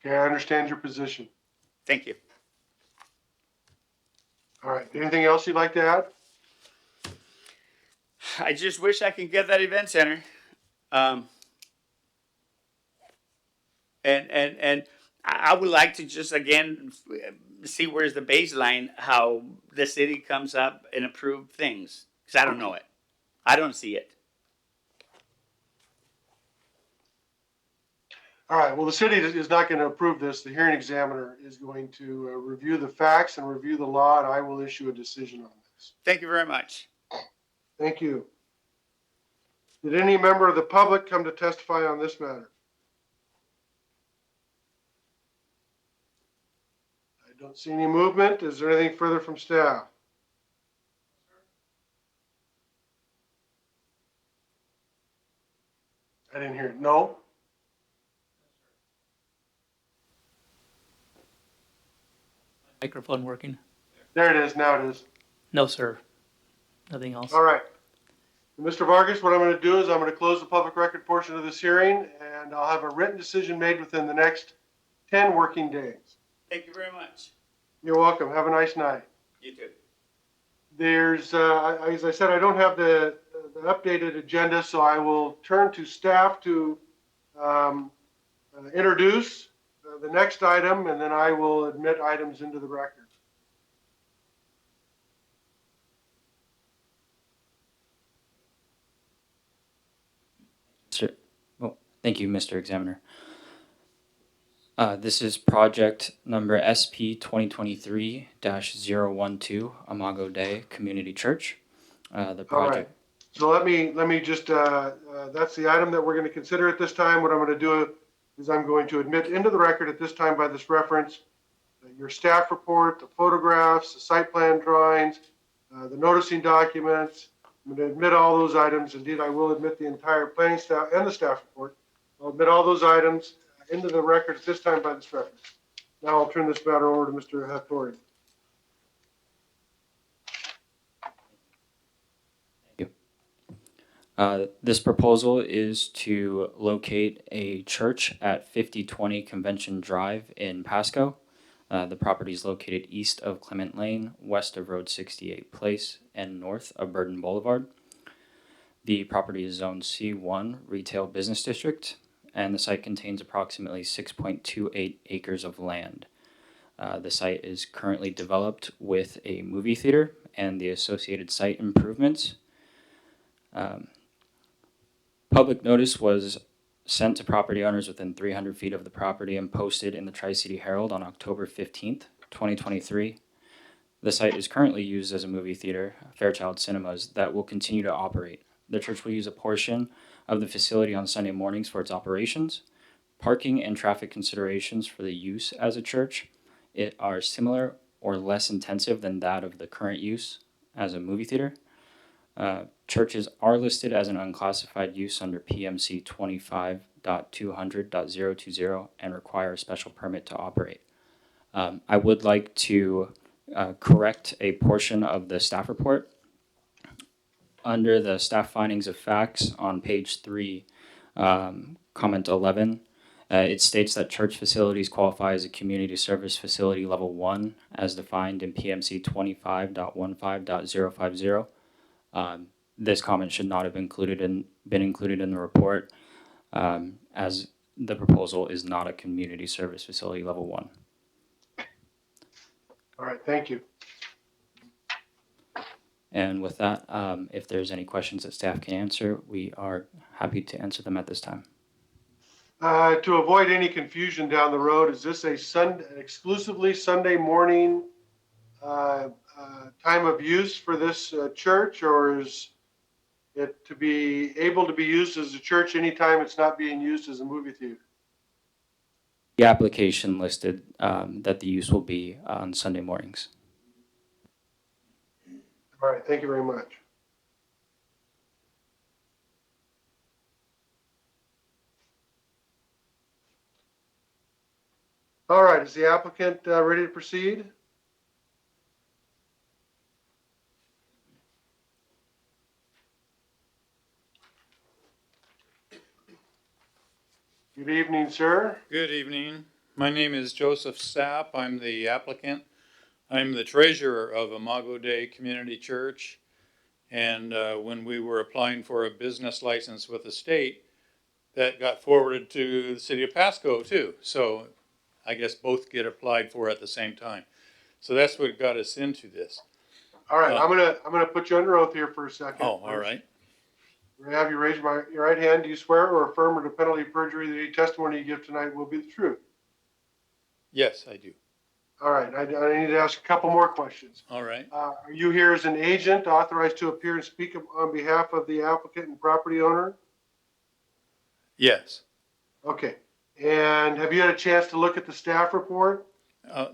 Okay, I understand your position. Thank you. All right. Anything else you'd like to add? I just wish I could get that event center. Um, and I would like to just again see where's the baseline, how the city comes up and approve things. Because I don't know it. I don't see it. All right. Well, the city is not going to approve this. The hearing examiner is going to review the facts and review the law, and I will issue a decision on this. Thank you very much. Thank you. Did any member of the public come to testify on this matter? I don't see any movement. Is there anything further from staff? I didn't hear it. No? Microphone working? There it is. Now it is. No, sir. Nothing else. All right. Mr. Vargas, what I'm going to do is I'm going to close the public record portion of this hearing, and I'll have a written decision made within the next 10 working days. Thank you very much. You're welcome. Have a nice night. You too. There's, as I said, I don't have the updated agenda, so I will turn to staff to introduce the next item, and then I will admit items into the record. Sir, well, thank you, Mr. Examiner. This is project number SP 2023-012, Imago Dei Community Church. The project. So let me just, that's the item that we're going to consider at this time. What I'm going to do is I'm going to admit into the record at this time by this reference your staff report, the photographs, the site plan drawings, the noticing documents. I'm going to admit all those items. Indeed, I will admit the entire planning staff and the staff report. I'll admit all those items into the record at this time by this reference. Now I'll turn this matter over to Mr. Hattori. This proposal is to locate a church at 5020 Convention Drive in Pasco. The property is located east of Clement Lane, west of Road 68 Place, and north of Burden Boulevard. The property is Zone C1 Retail Business District, and the site contains approximately 6.28 acres of land. The site is currently developed with a movie theater and the associated site improvements. Public notice was sent to property owners within 300 feet of the property and posted in the Tri-City Herald on October 15th, 2023. The site is currently used as a movie theater, Fairchild Cinemas, that will continue to operate. The church will use a portion of the facility on Sunday mornings for its operations. Parking and traffic considerations for the use as a church are similar or less intensive than that of the current use as a movie theater. Churches are listed as an unclassified use under PMC 25.200.020 and require a special permit to operate. I would like to correct a portion of the staff report. under the staff findings of facts on page 3, comment 11, it states that church facilities qualify as a community service facility level 1 as defined in PMC 25.15.050. This comment should not have been included in the report, as the proposal is not a community service facility level 1. All right, thank you. And with that, if there's any questions that staff can answer, we are happy to answer them at this time. To avoid any confusion down the road, is this a exclusively Sunday morning time of use for this church, or is it to be able to be used as a church anytime it's not being used as a movie theater? The application listed that the use will be on Sunday mornings. All right, thank you very much. All right, is the applicant ready to proceed? Good evening, sir. Good evening. My name is Joseph Sapp. I'm the applicant. I'm the treasurer of Imago Dei Community Church. And when we were applying for a business license with the state, that got forwarded to the city of Pasco too. So I guess both get applied for at the same time. So that's what got us into this. All right, I'm gonna put you under oath here for a second. Oh, all right. I'm gonna have you raise your right hand. Do you swear or affirm under penalty of perjury that any testimony you give tonight will be the truth? Yes, I do. All right, I need to ask a couple more questions. All right. Are you here as an agent authorized to appear and speak on behalf of the applicant and property owner? Yes. Okay, and have you had a chance to look at the staff report?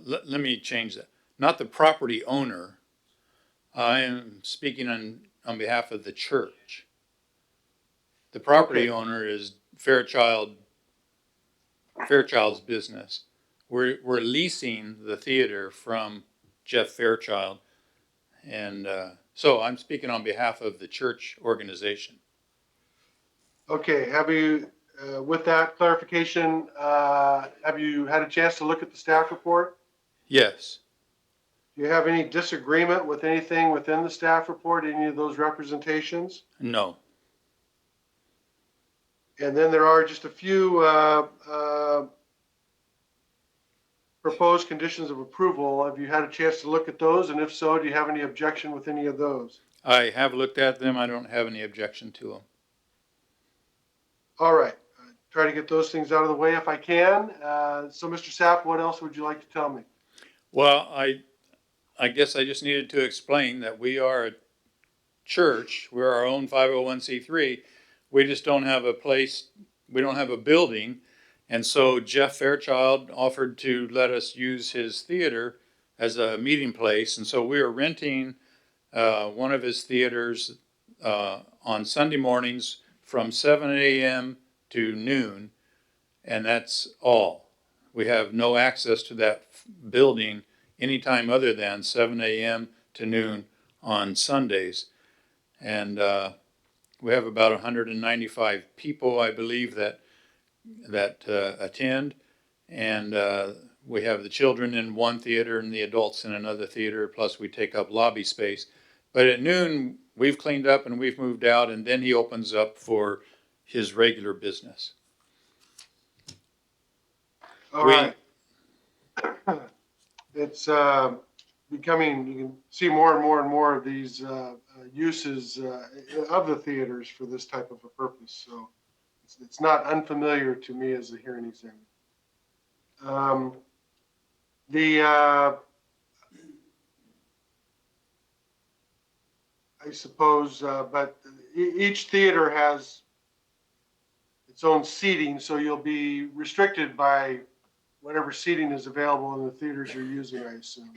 Let me change that. Not the property owner. I am speaking on behalf of the church. The property owner is Fairchild's business. We're leasing the theater from Jeff Fairchild, and so I'm speaking on behalf of the church organization. Okay, have you, with that clarification, have you had a chance to look at the staff report? Yes. Do you have any disagreement with anything within the staff report, any of those representations? No. And then there are just a few proposed conditions of approval. Have you had a chance to look at those? And if so, do you have any objection with any of those? I have looked at them. I don't have any objection to them. All right. Try to get those things out of the way if I can. So, Mr. Sapp, what else would you like to tell me? Well, I guess I just needed to explain that we are a church. We're our own 501c3. We just don't have a place. We don't have a building. And so Jeff Fairchild offered to let us use his theater as a meeting place. And so we are renting one of his theaters on Sunday mornings from 7 a.m. to noon. And that's all. We have no access to that building anytime other than 7 a.m. to noon on Sundays. And we have about 195 people, I believe, that attend. And we have the children in one theater and the adults in another theater, plus we take up lobby space. But at noon, we've cleaned up and we've moved out, and then he opens up for his regular business. All right. It's becoming, you can see more and more and more of these uses of the theaters for this type of a purpose. So it's not unfamiliar to me as a hearing examiner. I suppose, but each theater has its own seating, so you'll be restricted by whatever seating is available in the theaters you're using, I assume.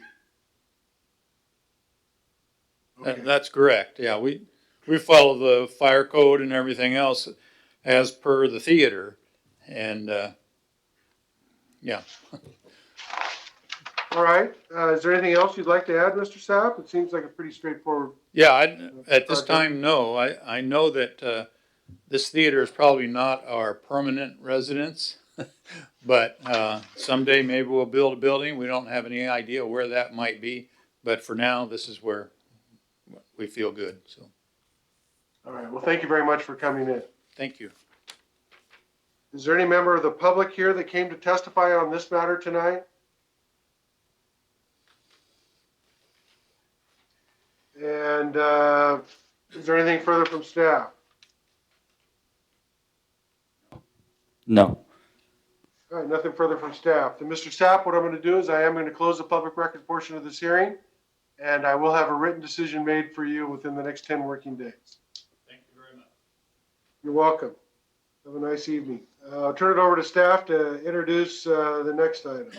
Okay. That's correct. Yeah, we follow the fire code and everything else as per the theater. And yeah. All right, is there anything else you'd like to add, Mr. Sapp? It seems like a pretty straightforward. Yeah, at this project. time, no. I know that this theater is probably not our permanent residence, but someday maybe we'll build a building. We don't have any idea where that might be, but for now, this is where we feel good. So, All right, well, thank you very much for coming in. thank you. Is there any member of the public here that came to testify on this matter tonight? And is there anything further from staff? No. All right, nothing further from staff. Then, Mr. Sapp, what I'm going to do is I am going to close the public record portion of this hearing, and I will have a written decision made for you within the next 10 working days. Thank you very much. You're welcome. Have a nice evening. I'll turn it over to staff to introduce the next item.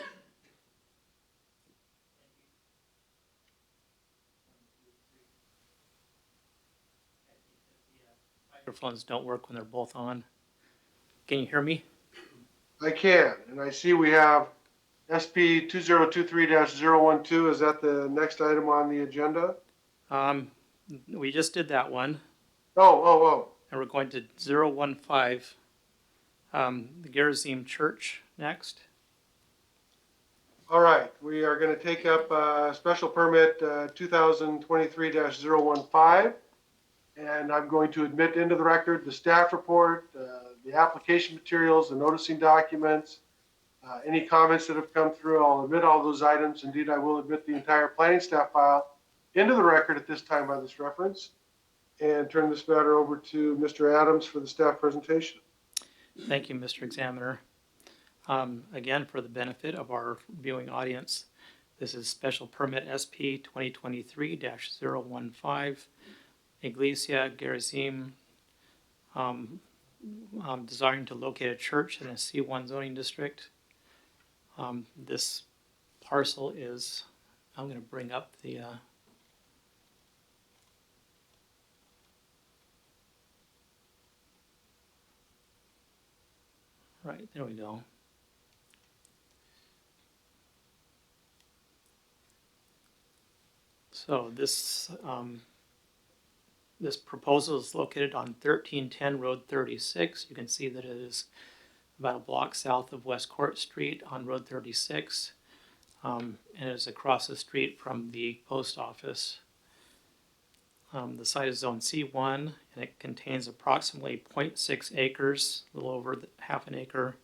Microphones don't work when they're both on. Can you hear me? I can, and I see we have SP 2023-012. Is that the next item on the agenda? We just did that one, Oh. and we're going to 015, the Gerizim Church next. All right, we are going to take up special permit 2023-015, and I'm going to admit into the record the staff report, the application materials, the noticing documents, any comments that have come through. I'll admit all those items. Indeed, I will admit the entire planning staff file into the record at this time by this reference, and turn this matter over to Mr. Adams for the staff presentation. Thank you, Mr. Examiner. Again, for the benefit of our viewing audience, this is special permit SP 2023-015, Iglesia Gerizim, desiring to locate a church in a C1 zoning district. This parcel is, I'm going to bring up the right, there we go. So this proposal is located on 1310 Road 36. You can see that it is about a block south of West Court Street on Road 36, and it is across the street from the post office. The site is zone C1, and it contains approximately 0.6 acres, a little over half an acre.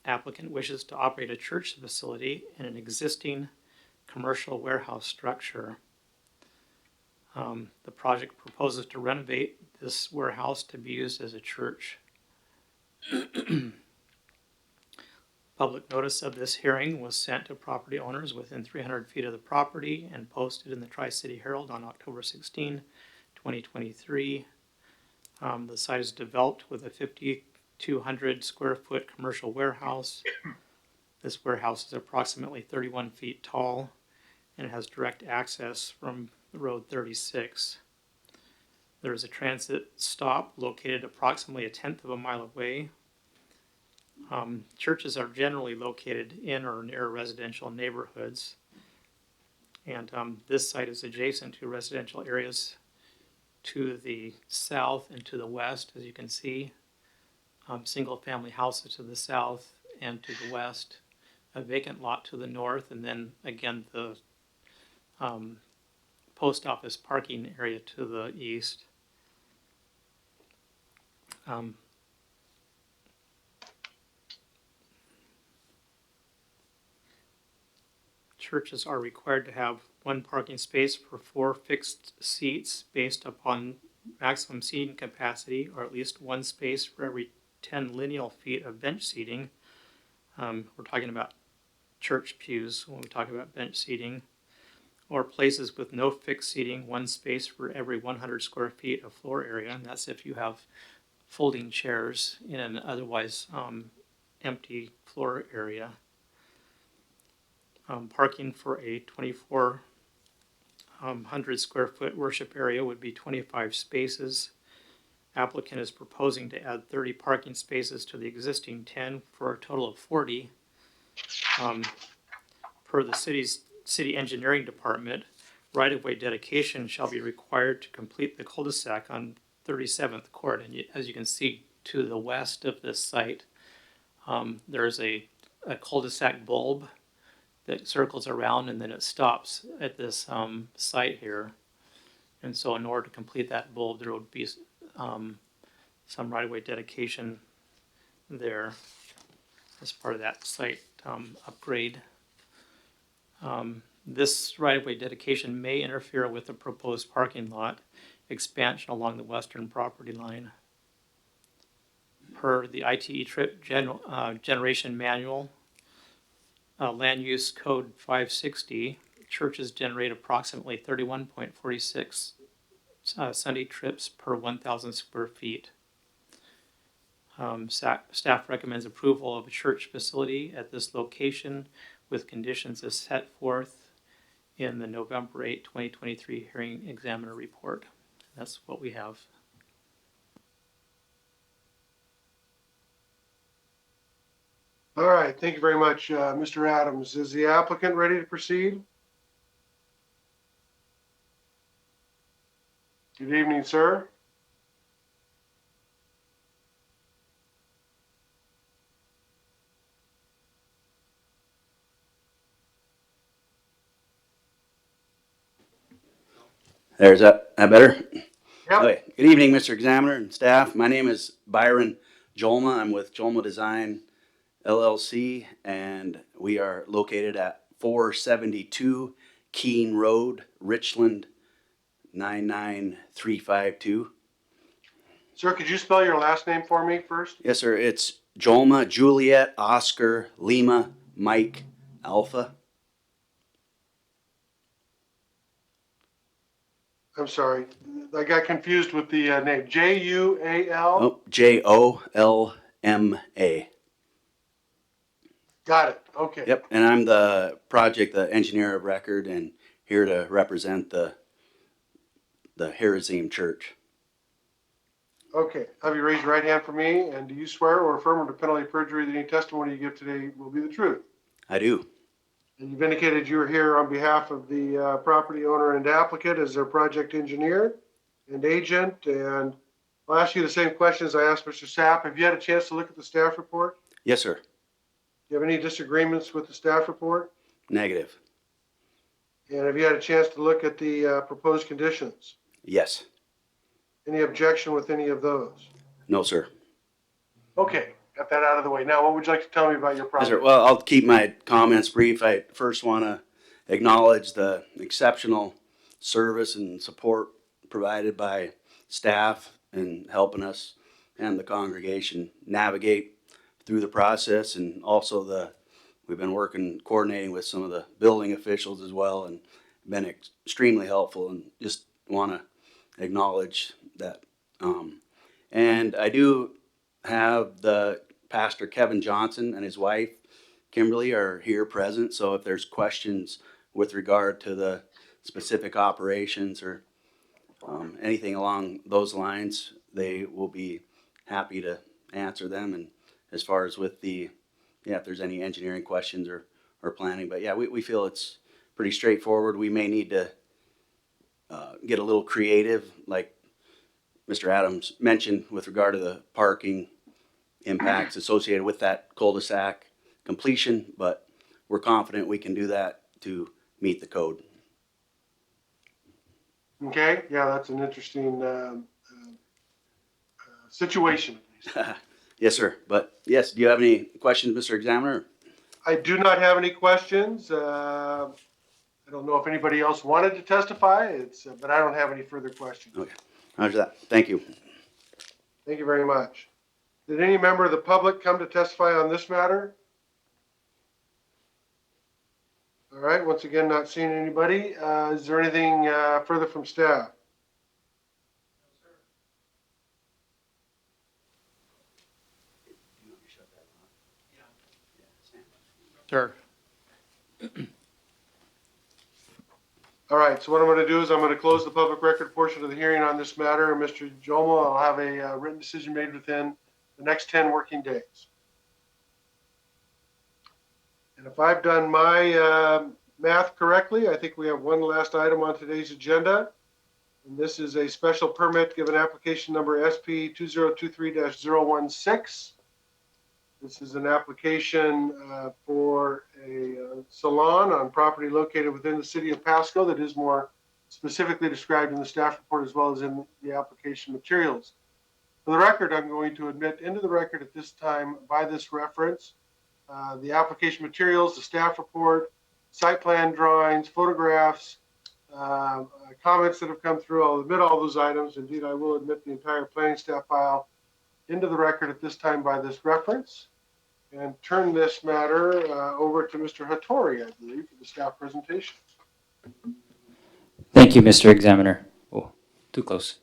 Applicant wishes to operate a church facility in an existing commercial warehouse structure. The project proposes to renovate this warehouse to be used as a church. Public notice of this hearing was sent to property owners within 300 feet of the property and posted in the Tri-City Herald on October 16, 2023. The site is developed with a 5,200 square foot commercial warehouse. This warehouse is approximately 31 feet tall and has direct access from Road 36. There is a transit stop located approximately 1/10 of a mile away. Churches are generally located in or near residential neighborhoods, and this site is adjacent to residential areas to the south and to the west, as you can see. Single family houses to the south and to the west, a vacant lot to the north, and then again the post office parking area to the east. Churches are required to have one parking space for 4 fixed seats based upon maximum seating capacity, or at least one space for every 10 lineal feet of bench seating. We're talking about church pews when we talk about bench seating. Or places with no fixed seating, one space for every 100 square feet of floor area, and that's if you have folding chairs in an otherwise empty floor area. Parking for a 2,400 square foot worship area would be 25 spaces. Applicant is proposing to add 30 parking spaces to the existing 10 for a total of 40. per the city engineering department, right-of-way dedication shall be required to complete the cul-de-sac on 37th Court. And as you can see to the west of this site, there's a cul-de-sac bulb that circles around and then it stops at this site here. And so in order to complete that bulb, there would be some right-of-way dedication there as part of that site upgrade. This right-of-way dedication may interfere with the proposed parking lot expansion along the western property line. Per the ITE trip generation manual, land use code 560, churches generate approximately 31.46 Sunday trips per 1,000 square feet. Staff recommends approval of a church facility at this location with conditions as set forth in the November 8, 2023 hearing examiner report. That's what we have. All right, thank you very much, Mr. Adams. Is the applicant ready to proceed? Good evening, sir. There's that better? Yep. Okay. Good evening, Mr. Examiner and staff. My name is Byron Jolma. I'm with Jolma Design LLC, and we are located at 472 Keene Road, Richland, 99352. Sir, could you spell your last name for me first? Yes, sir. It's Jolma, Juliet, Oscar, Lima, Mike, Alpha. I'm sorry, I got confused with the name. J-U-A-L? Oh, Jolma. Got it, okay. Yep, and I'm the engineer of record, and here to represent the Harazim Church. Okay, have you raised your right hand for me, and do you swear or affirm under penalty of perjury that any testimony you give today will be the truth? I do. And you've indicated you are here on behalf of the property owner and applicant as their project engineer and agent, and I'll ask you the same questions I asked Mr. Sapp. Have you had a chance to look at the staff report? Yes, sir. Do you have any disagreements with the staff report? Negative. And have you had a chance to look at the proposed conditions? Yes. Any objection with any of those? No, sir. Okay, got that out of the way. Now, what would you like to tell me about your Yes, project? sir. Well, I'll keep my comments brief. I first want to acknowledge the exceptional service and support provided by staff in helping us and the congregation navigate through the process, and also we've been coordinating with some of the building officials as well, and been extremely helpful, and just want to acknowledge that. And I do have the Pastor Kevin Johnson and his wife Kimberly are here present, so if there's questions with regard to the specific operations or anything along those lines, they will be happy to answer them. And as far as with if there's any engineering questions or planning, but yeah, we feel it's pretty straightforward. We may need to get a little creative, like Mr. Adams mentioned, with regard to the parking impacts associated with that cul-de-sac completion, but we're confident we can do that to meet the code. Okay, yeah, that's an interesting situation. Yes, sir. But yes, do you have any questions, Mr. Examiner? I do not have any questions. I don't know if anybody else wanted to testify, but I don't have any further questions. Okay, roger that. Thank you. Thank you very much. Did any member of the public come to testify on this matter? All right, once again, not seeing anybody. Is there anything further from staff? Sure. All right, so what I'm going to do is I'm going to close the public record portion of the hearing on this matter. Mr. Jomo, I'll have a written decision made within the next 10 working days. And if I've done my math correctly, I think we have one last item on today's agenda. And this is a special permit given application number SP 2023-016. This is an application for a salon on property located within the city of Pasco that is more specifically described in the staff report as well as in the application materials. For the record, I'm going to admit into the record at this time by this reference, the application materials, the staff report, site plan drawings, photographs, comments that have come through. I'll admit all those items. Indeed, I will admit the entire planning staff file into the record at this time by this reference, and turn this matter over to Mr. Hattori, I believe, for the staff presentation. Thank you, Mr. Examiner. Oh, too close.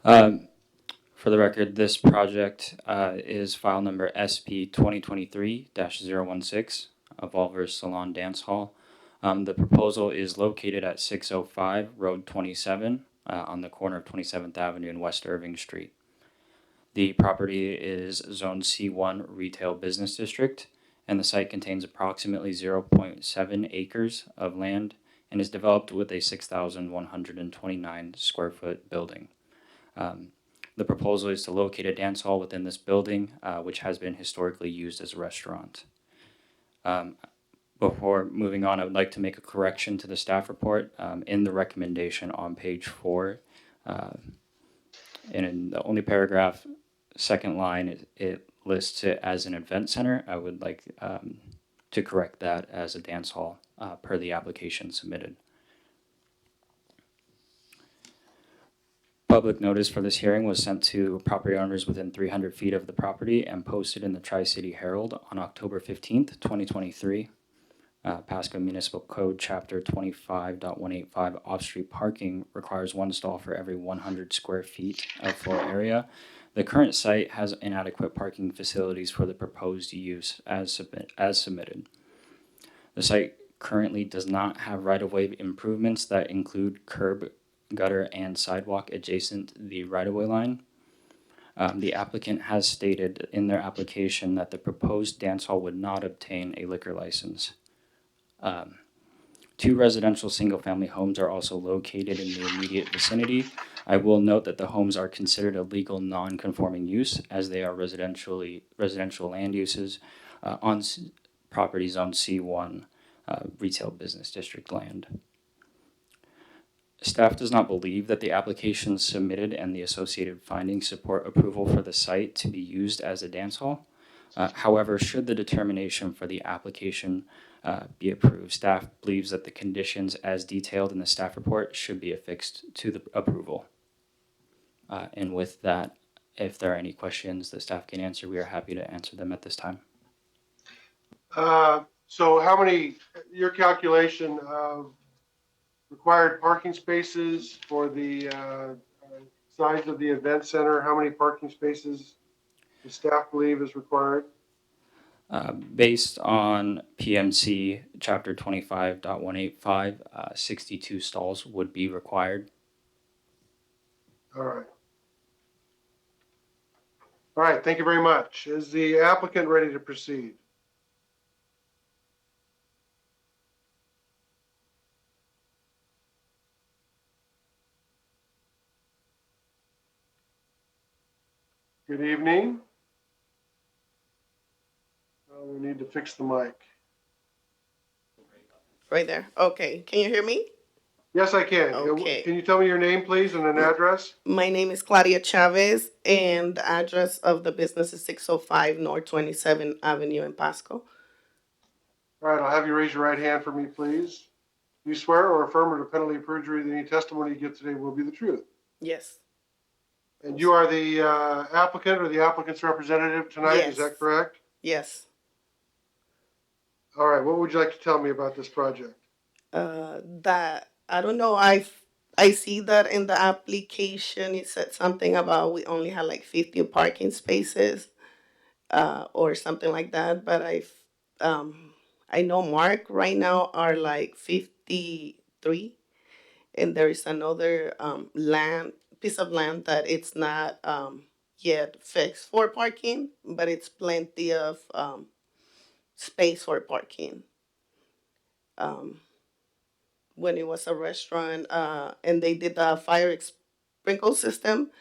For the record, this project is file number SP 2023-016, Evolver Salon Dance Hall. The proposal is located at 605 Road 27 on the corner of 27th Avenue and West Irving Street. The property is Zone C1 Retail Business District, and the site contains approximately 0.7 acres of land and is developed with a 6,129 square foot building. The proposal is to locate a dance hall within this building, which has been historically used as a restaurant. Before moving on, I would like to make a correction to the staff report. In the recommendation on page 4, and in the only paragraph, second line, it lists it as an event center. I would like to correct that as a dance hall per the application submitted. Public notice for this hearing was sent to property owners within 300 feet of the property and posted in the Tri-City Herald on October 15th, 2023. Pasco Municipal Code Chapter 25.185 off-street parking requires one stall for every 100 square feet of floor area. The current site has inadequate parking facilities for the proposed use as submitted. The site currently does not have right-of-way improvements that include curb, gutter, and sidewalk adjacent the right-of-way line. The applicant has stated in their application that the proposed dance hall would not obtain a liquor license. 2 residential single-family homes are also located in the immediate vicinity. I will note that the homes are considered a legal non-conforming use as they are residential land uses on property zone C1 retail business district land. Staff does not believe that the application submitted and the associated findings support approval for the site to be used as a dance hall. However, should the determination for the application be approved, staff believes that the conditions as detailed in the staff report should be affixed to the approval. And with that, if there are any questions that staff can answer, we are happy to answer them at this time. So how many, your calculation of required parking spaces for the size of the event center, how many parking spaces does staff believe is required? Based on PMC Chapter 25.185, 62 stalls would be required. All right. All right, thank you very much. Is the applicant ready to proceed? Good evening. We need to fix the mic. Right there. Okay. Can you hear me? Yes, I can. Okay. Can you tell me your name, please, and an address? My name is Claudia Chavez, and the address of the business is 605 North 27th Avenue in Pasco. All right, I'll have you raise your right hand for me, please. You swear or affirm under penalty of perjury that any testimony you give today will be the truth? Yes. And you are the applicant or the applicant's representative tonight, Yes. is that correct? Yes. All right, what would you like to tell me about this project? That I don't know. I see that in the application it said something about we only had like 50 parking spaces, or something like that. But I know Mark right now are like 53, and there is another piece of land that it's not yet fixed for parking, but it's plenty of space for parking. When it was a restaurant, and they did the fire sprinkle system,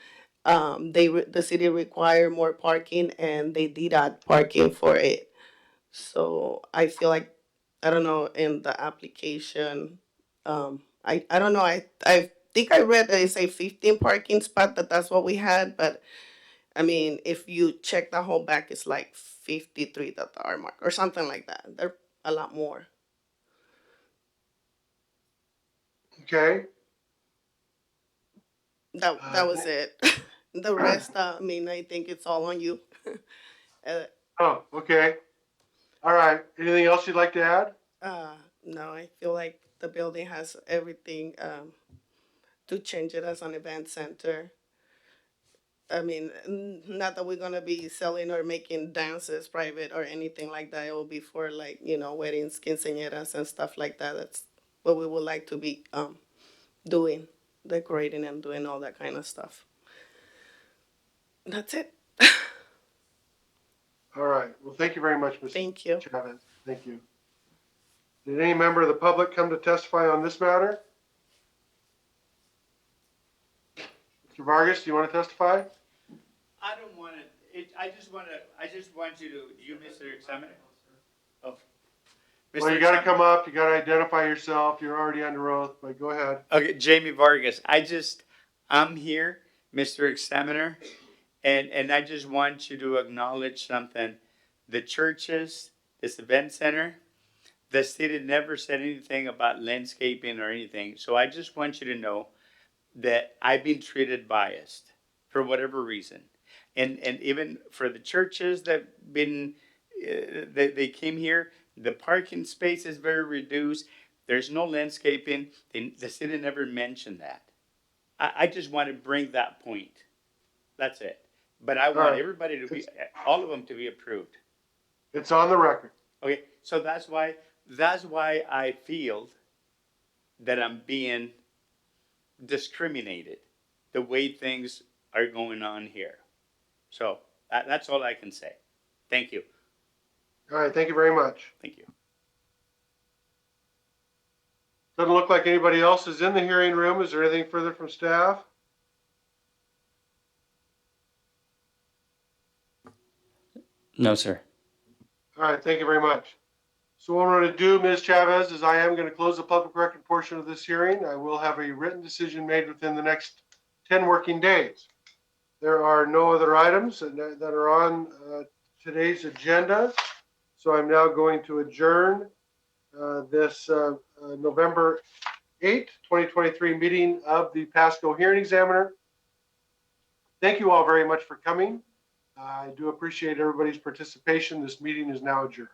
the city required more parking, and they did add parking for it. So I feel like, I don't know, in the application, I don't know, I think I read that it say 15 parking spot, that's what we had, but I mean, if you check the whole back, it's like 53 that the R mark or something like that. They're a lot more. Okay, That was it. The rest, I mean, I think it's all on you. uh, oh, okay. All right. Anything else you'd like to add? no, I feel like the building has everything, to change it as an event center. I mean, not that we're gonna be selling or making dances private or anything like that. It will be for, like, weddings, quinceañeras, and stuff like that. That's what we would like to be doing, decorating and doing all that kind of stuff. That's it. All right. Well, thank you very much, Ms. Thank you. Chavez. Thank you. Did any member of the public come to testify on this matter? Mr. Vargas, do you want to testify? I don't want to, I just want you to, you, Mr. Examiner? Oh. Well, you got to come up. You got to identify yourself. You're already under oath, but go ahead. Okay, Jamie Vargas, I'm here, Mr. Examiner, and I just want you to acknowledge something. The churches, this event center, the city never said anything about landscaping or anything. So I just want you to know that I've been treated biased for whatever reason. And even for the churches that been, they came here, the parking space is very reduced. There's no landscaping. The city never mentioned that. I just want to bring that point. That's it. But I want everybody to be, all of them to be approved. It's on the record. Okay, so that's why I feel that I'm being discriminated the way things are going on here. So that's all I can say. Thank you. All right. Thank you very much. Thank you. Doesn't look like anybody else is in the hearing room. Is there anything further from staff? No, sir. All right. Thank you very much. So what I'm going to do, Ms. Chavez, is I am going to close the public record portion of this hearing. I will have a written decision made within the next 10 working days. There are no other items that are on today's agenda. So I'm now going to adjourn this November 8th, 2023 meeting of the Pasco Hearing Examiner. Thank you all very much for coming. I do appreciate everybody's participation. This meeting is now adjourned.